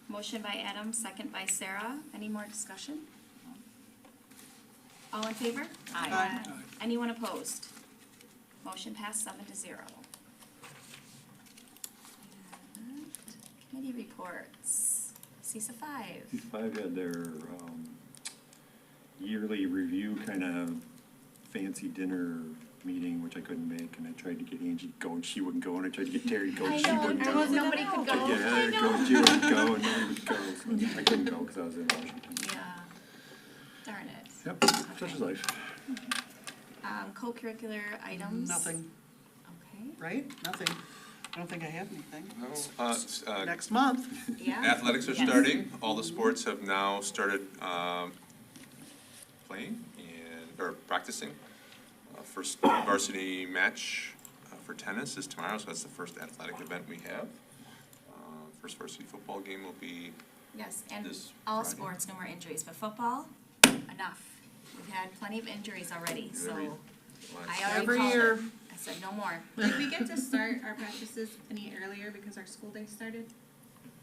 Motion by Adam, second by Sarah. Any more discussion? All in favor? Aye. Anyone opposed? Motion passed 7-0. And committee reports. CISA 5. These five had their yearly review kind of fancy dinner meeting, which I couldn't make, and I tried to get Angie to go, and she wouldn't go, and I tried to get Terry to go, and she wouldn't go. Nobody could go. Yeah, I I'd know. go, she wouldn't go, and nobody would go, so I couldn't go because I was in Washington. Yeah. Darn it. Yep, such is life. Co-curricular items. Nothing, Okay. right? Nothing. I don't think I have anything. No, Next month. Yeah. athletics are starting. All the sports have now started playing or practicing. First varsity match for tennis is tomorrow, so that's the first athletic event we have. First varsity football game will be Yes, and this all Friday. sports, no more injuries, but football, enough. We've had plenty of injuries already, so Every- I already Every called year. it. I said, no more. Did we get to start our practices any earlier because our school day started?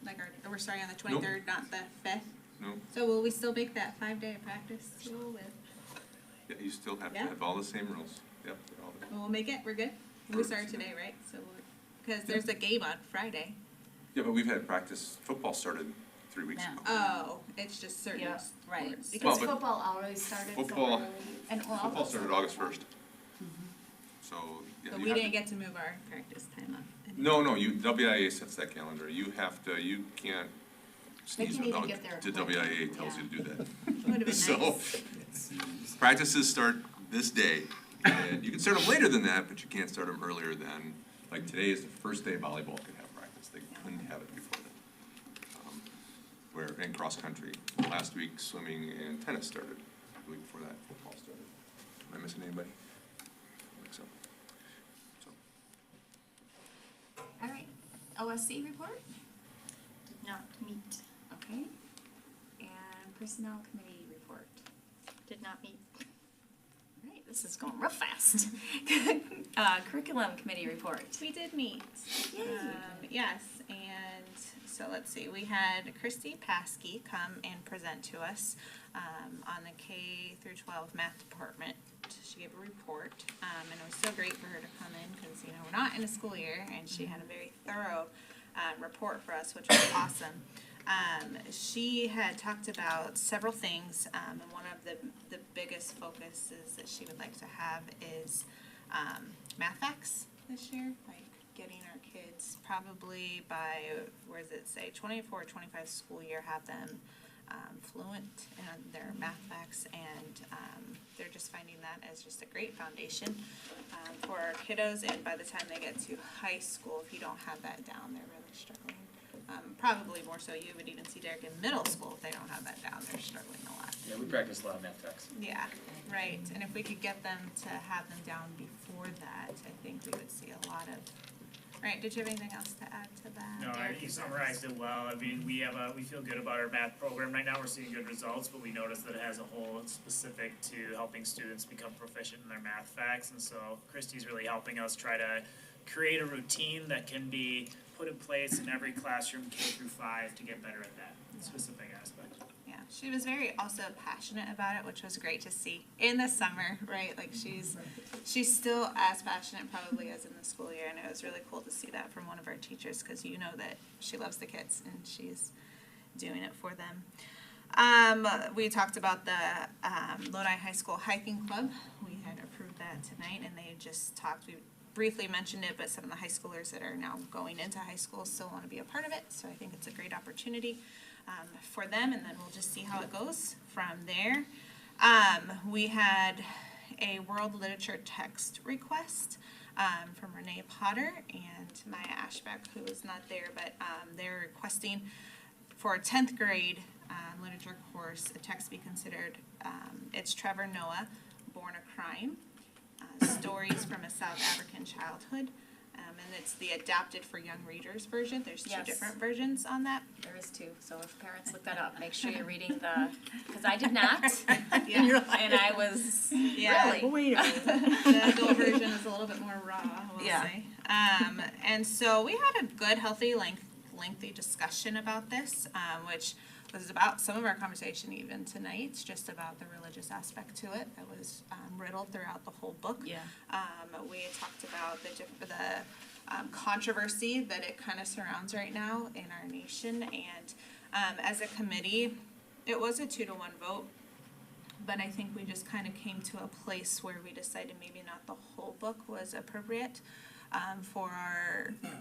Like we're starting on the 23rd, not the 5th? No, So will we still make that 5-day practice school with, yeah, you still have to Yeah. have all the same rules. Yep, all the- we'll make it, we're good? We started today, right? So, because there's a game on Friday. Yeah, but we've had practice, football started 3 weeks ago. Oh, it's just certain Yeah, right, sports. because but football already started so football- early. And all Football those- started August 1st. So, yeah. But you we have didn't to- get to move our practice time up. No, WIA sets that calendar. You can't They sneeze can't even without, get their the WIA tells you to do that. Would have been So, nice. practices start this day, and you can start them later than that, but you can't start them earlier than, like today is the first day volleyball could have practice. They couldn't have it before then. Where in cross-country, last week swimming and tennis started, the week before that football started. Am I missing anybody? I think so. All right, OSC report, Did not meet. okay. And personnel committee report. Did not meet. All right, this is going real fast. Curriculum committee report. We did meet. Yay. Yes, and so let's see, we had Christy Paskey come and present to us on the K through 12 math department. She gave a report, and it was so great for her to come in because, we're not in a school year, and she had a very thorough report for us, which was awesome. She had talked about several things, and one of the biggest focuses that she would like to have is math facts this year, like getting our kids probably by, where does it say, 24 or 25 school year, have them fluent in their math facts, and they're just finding that as just a great foundation for our kiddos, and by the time they get to high school, if you don't have that down, they're really struggling. Probably more so you would even see Derek in middle school, if they don't have that down, they're struggling a lot. Yeah, we practice a lot of math facts. Yeah, right, and if we could get them to have them down before that, I think we would see a lot of, right, did you have anything else to add to that? No, you summarized it well. I mean, we feel good about our math program right now. We're seeing good results, but we noticed that it has a whole specific to helping students become proficient in their math facts. And so Christy's really helping us try to create a routine that can be put in place in every classroom K through 5 to get better at that specific aspect. Yeah, she was very also passionate about it, which was great to see in the summer, right? Like she's still as passionate probably as in the school year, and it was really cool to see that from one of our teachers because that she loves the kids and she's doing it for them. We talked about the Lodi High School Hiking Club. We had approved that tonight, and they just talked. We briefly mentioned it, but some of the high schoolers that are now going into high school still want to be a part of it. So I think it's a great opportunity for them, and then we'll just see how it goes from there. We had a world literature text request from Renee Potter and Maya Ashbeck, who is not there, but they're requesting for a 10th grade literature course, a text be considered. It's Trevor Noah, Born a Crime, Stories from a South African Childhood. And it's the adapted for young readers version. There's two Yes. different versions on that. There is two, so if parents look that up, make sure you're reading because I did not. Yeah. And I was, Yeah. really? Wait a minute. The adult version is a little bit more raw, we'll Yeah. say. And so we had a good, healthy, lengthy discussion about this, which was about some of our conversation even tonight, just about the religious aspect to it that was riddled throughout the whole book. Yeah. We had talked about the controversy that it kind of surrounds right now in our nation, and as a committee, it was a 2-1 vote. But I think we just kind of came to a place where we decided maybe not the whole book was appropriate for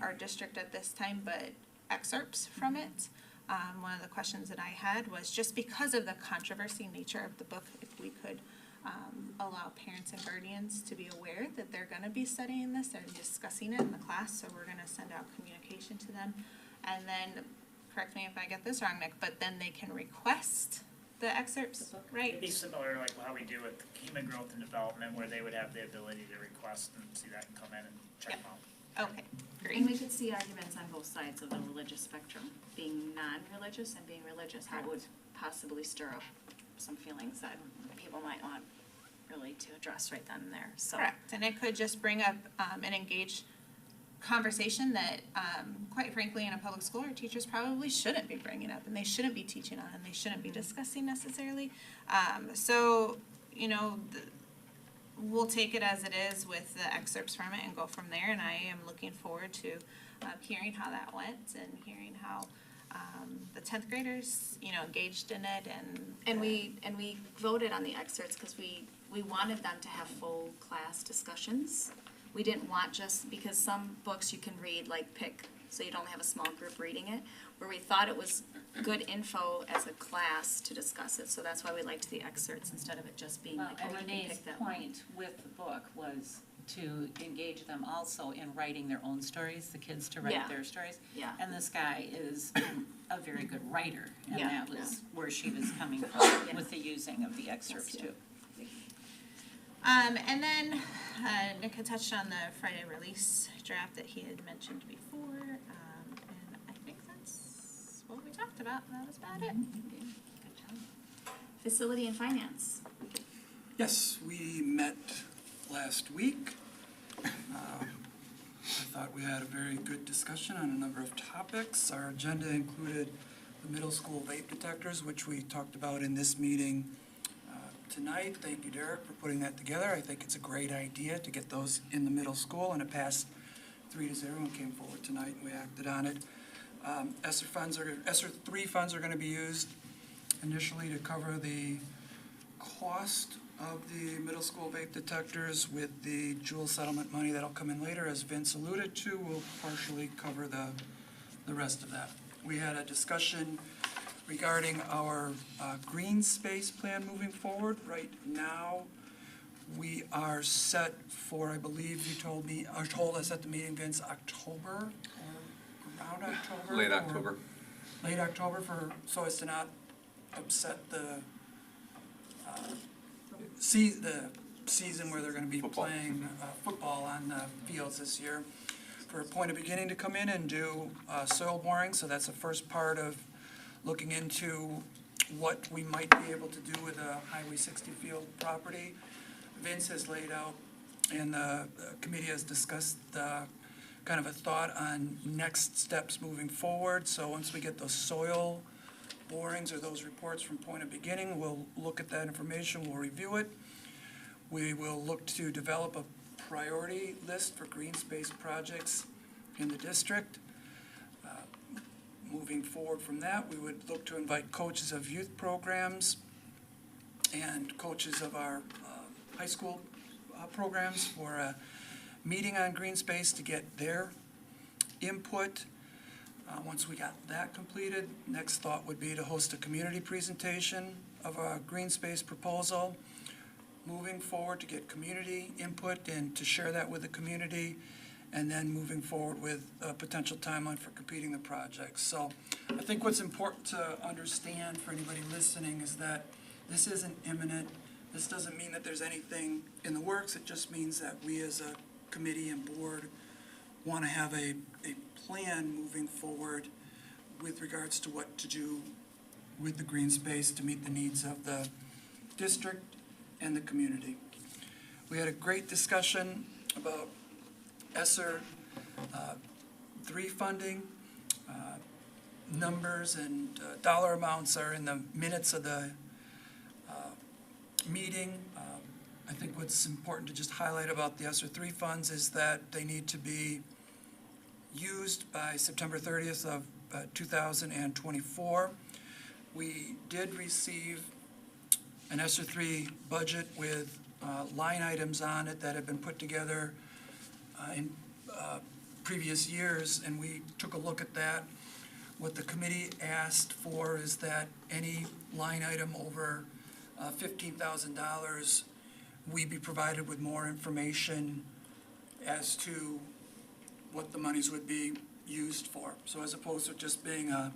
our district at this time, but excerpts from it. One of the questions that I had was just because of the controversy nature of the book, if we could allow parents and guardians to be aware that they're going to be studying this and discussing it in the class. So we're going to send out communication to them, and then correct me if I get this wrong, Nick, but then they can request the excerpts, right? It'd be similar like how we do with human growth and development, where they would have the ability to request and see that and come in and check them out. see arguments on both sides of the religious spectrum, being non-religious and being religious, how it would possibly stir up some feelings that people might want really to address right then and there, so. Correct, and it could just bring up an engaged conversation that, quite frankly, in a public school, our teachers probably shouldn't be bringing up, and they shouldn't be teaching on, and they shouldn't be discussing necessarily. So, you know, we'll take it as it is with the excerpts from it and go from there, and I am looking forward to hearing how that went and hearing how the 10th graders, you know, engaged in it And we voted on the excerpts because we wanted them to have full class discussions. We didn't want just, because some books you can read, like pick, so you don't have a small group reading it, where we thought it was good info as a class to discuss it, so that's why we liked the excerpts instead of it just being Well, like, and oh, you can Renee's pick that one. point with the book was to engage them also in writing their own stories, the kids to write Yeah. their stories. Yeah. And this guy is a very good writer, and Yeah, that was where she was coming from Yes. with the using of the excerpts Yes, too. And then Nick had touched on the Friday release draft that he had mentioned before, and I think that's what we talked about, and that was about it. Good job. Facility and finance. Yes, we met last week. I thought we had a very good discussion on a number of topics. Our agenda included the middle school vape detectors, which we talked about in this meeting tonight. Thank you, Derek, for putting that together. I think it's a great idea to get those in the middle school, and it passed 3-0 and came forward tonight, and we acted on it. ESSER 3 funds are going to be used initially to cover the cost of the middle school vape detectors, with the Juul settlement money that'll come in later, as Vince alluded to, will partially cover the rest of that. We had a discussion regarding our green space plan moving forward. Right now, we are set for, I believe you told me, or told us at the meeting, Vince, October, or around October? Late for- October. Late October so as to not upset the season where they're gonna be Football. playing football on the fields this year. For a point of beginning to come in and do soil boring, so that's the first part of looking into what we might be able to do with a Highway 60 field property. Vince has laid out, and the committee has discussed kind of a thought on next steps moving forward. So once we get those soil borings or those reports from point of beginning, we'll look at that information, we'll review it. We will look to develop a priority list for green space projects in the district. Moving forward from that, we would look to invite coaches of youth programs and coaches of our high school programs for a meeting on green space to get their input. Once we got that completed, next thought would be to host a community presentation of a green space proposal. Moving forward to get community input and to share that with the community, and then moving forward with a potential timeline for completing the project. So I think what's important to understand for anybody listening is that this isn't imminent. This doesn't mean that there's anything in the works. It just means that we as a committee and board want to have a plan moving forward with regards to what to do with the green space to meet the needs of the district and the community. We had a great discussion about ESSER 3 funding. Numbers and dollar amounts are in the minutes of the meeting. I think what's important to just highlight about the ESSER 3 funds is that they need to be used by September 30th of 2024. We did receive an ESSER 3 budget with line items on it that have been put together in previous years, and we took a look at that. What the committee asked for is that any line item over $15,000, we be provided with more information as to what the monies would be used for. So as opposed to just being a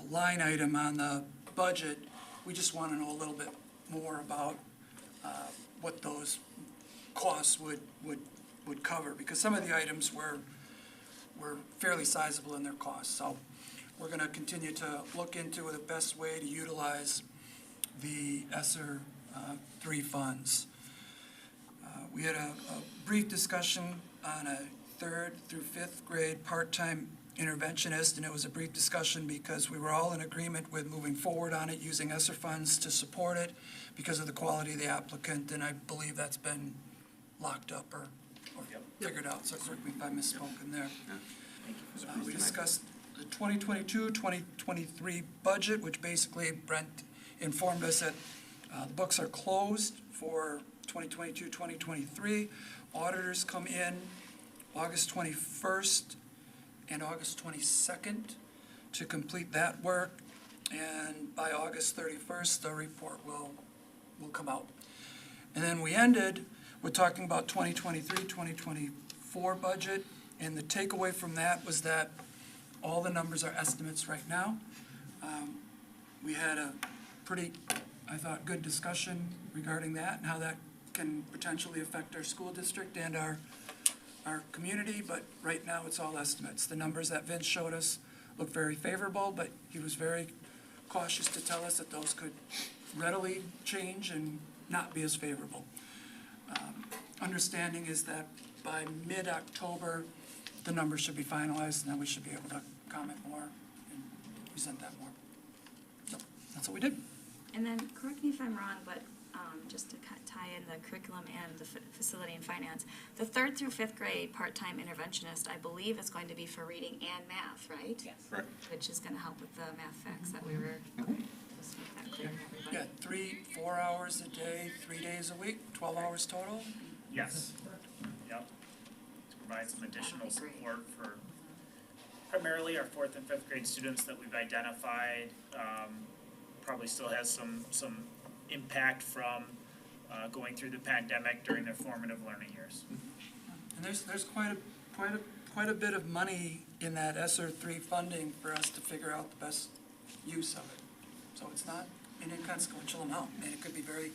line item on the budget, we just want to know a little bit more about what those costs would cover. Because some of the items were were fairly sizable in their costs. So we're gonna continue to look into the best way to utilize the ESSER 3 funds. We had a brief discussion on a 3rd through 5th grade part-time interventionist, and it was a brief discussion because we were all in agreement with moving forward on it, using ESSER funds to support it because of the quality of the applicant, and I believe that's been locked up or figured out, so correct me if I misspoken there. We discussed the 2022-2023 budget, which basically Brent informed us that the books are closed for 2022-2023. Auditors come in August 21st and August 22nd to complete that work, and by August 31st, the report will come out. And then we ended with talking about 2023-2024 budget, and the takeaway from that was that all the numbers are estimates right now. We had a pretty, I thought, good discussion regarding that and how that can potentially affect our school district and our community, but right now it's all estimates. The numbers that Vince showed us look very favorable, but he was very cautious to tell us that those could readily change and not be as favorable. Understanding is that by mid-October, the numbers should be finalized, and then we should be able to comment more and present that more. So that's what we did. And then, correct me if I'm wrong, but just to tie in the curriculum and the facility and finance, the 3rd through 5th grade part-time interventionist, I believe, is going to be for reading and math, right? Yes. Right. Which is gonna help with the math facts that we were, okay, just make that clear to everybody. Yeah, 4 hours a day, 3 days a week, 12 hours total. Yes. Yep. To provide some additional That'd be great. support for primarily our 4th and 5th grade students that we've identified. Probably still has some impact from going through the pandemic during their formative learning years. And there's quite a bit of money in that ESSER 3 funding for us to figure out the best use of it. So it's not an inconsequential amount, and it could be very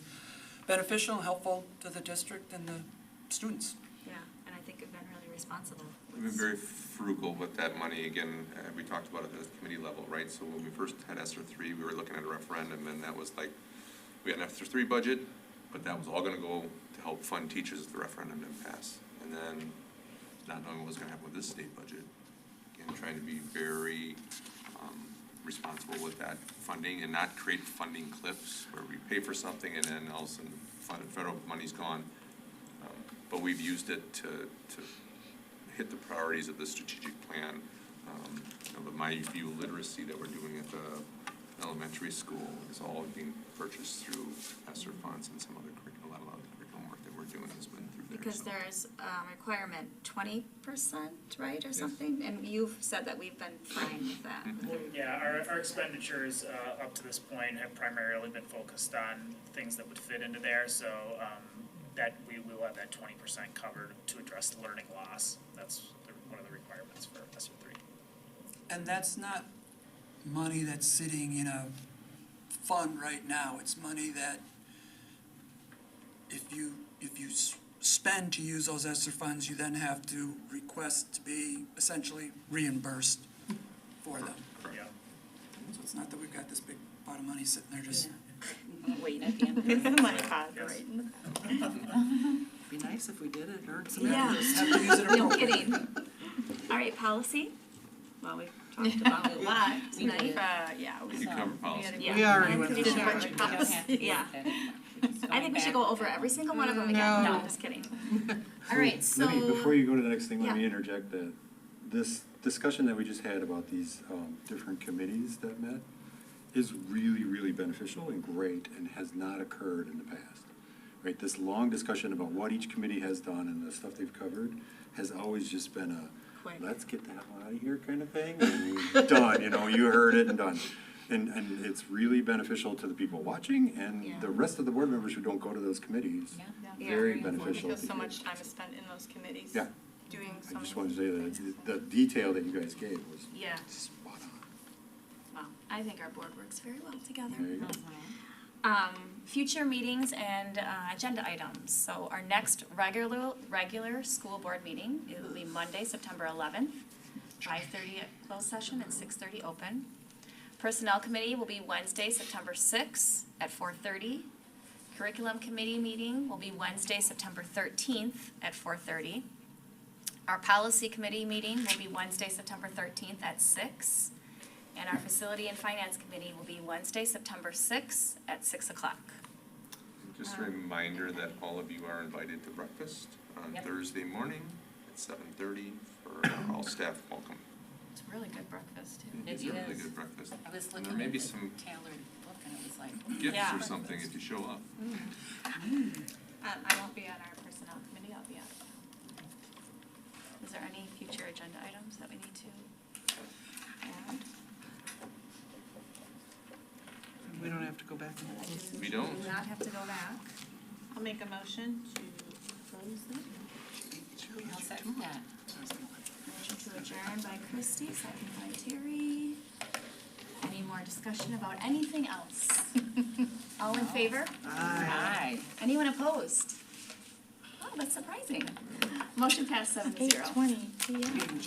beneficial and helpful to the district and the students. Yeah, and I think we've been really responsible. We've been very frugal with that money. Again, we talked about it at the committee level, right? So when we first had ESSER 3, we were looking at a referendum, and that was like, we had an ESSER 3 budget, but that was all gonna go to help fund teachers if the referendum didn't pass. And then, not knowing what was gonna happen with this state budget, again, trying to be very responsible with that funding and not create funding cliffs where we pay for something and then all of a sudden federal money's gone. But we've used it to hit the priorities of the strategic plan. The My View literacy that we're doing at the elementary school is all being purchased through ESSER funds, and some other curriculum, a lot of the curriculum work that we're doing has been through there. Because so. there's a requirement, 20%, right, or something? And you've said that we've been fine with that. Yeah, our expenditures up to this point have primarily been focused on things that would fit into there, so that we will have that 20% covered to address the learning loss. That's one of the requirements for ESSER 3. And that's not money that's sitting in a fund right now. It's money that if you spend to use those ESSER funds, you then have to request to be essentially reimbursed for them. Yeah. So it's not that we've got this big pot of money sitting there just Waiting at the end of it. Money pot, Yes. right in the Be nice if we did it, earn some Yeah. interest. have to use it No appropriately. kidding. All right, policy? Well, we've talked about it a lot tonight. Yeah, You cover policy. Yeah. We already I went think through we should that. go over policy. Yeah. I think we should go over every single one of them again. No. No, just kidding. All right, so. Let me, before you go to the next thing, let Yeah. me interject that this discussion that we just had about these different committees that met is really, really beneficial and great and has not occurred in the past. Right, this long discussion about what each committee has done and the stuff they've covered has always just been a, Quick. let's get the hell out of here kind of thing, and done, you heard it and done. And it's really beneficial to the people watching and Yeah. the rest of the board members who don't go to those committees. Yeah, Very very beneficial. Because to so hear. much time is spent in those committees. Yeah. Doing so I just many. wanted to say that the detail that you guys gave was Yeah, spot on. well, I think our board works very well together. There you go. Future meetings and agenda items. So our next regular school board meeting, it will be Monday, September 11th. 5:30 at closed session and 6:30 open. Personnel Committee will be Wednesday, September 6th at 4:30. Curriculum Committee meeting will be Wednesday, September 13th at 4:30. Our Policy Committee meeting will be Wednesday, September 13th at 6. And our Facility and Finance Committee will be Wednesday, September 6th at 6 o'clock. Just a reminder that all of you are invited to breakfast on Yep. Thursday morning at 7:30 for all staff welcome. It's really good breakfast too. It is a really good breakfast. I was And looking there may at be the some tailored look and it was like, gifts Yeah. or something if you show up. I won't be on our personnel committee, I'll be on. Is there any future agenda items that we need to add? We don't have to go back. We don't. Do not have to go back. I'll make a motion to close the. I'll second that. Motion to adjourn by Christie, second by Terry. Any more discussion about anything else? All in favor? Aye. Anyone opposed? Oh, that's surprising. Motion passed 7-0. 8:20 p.m.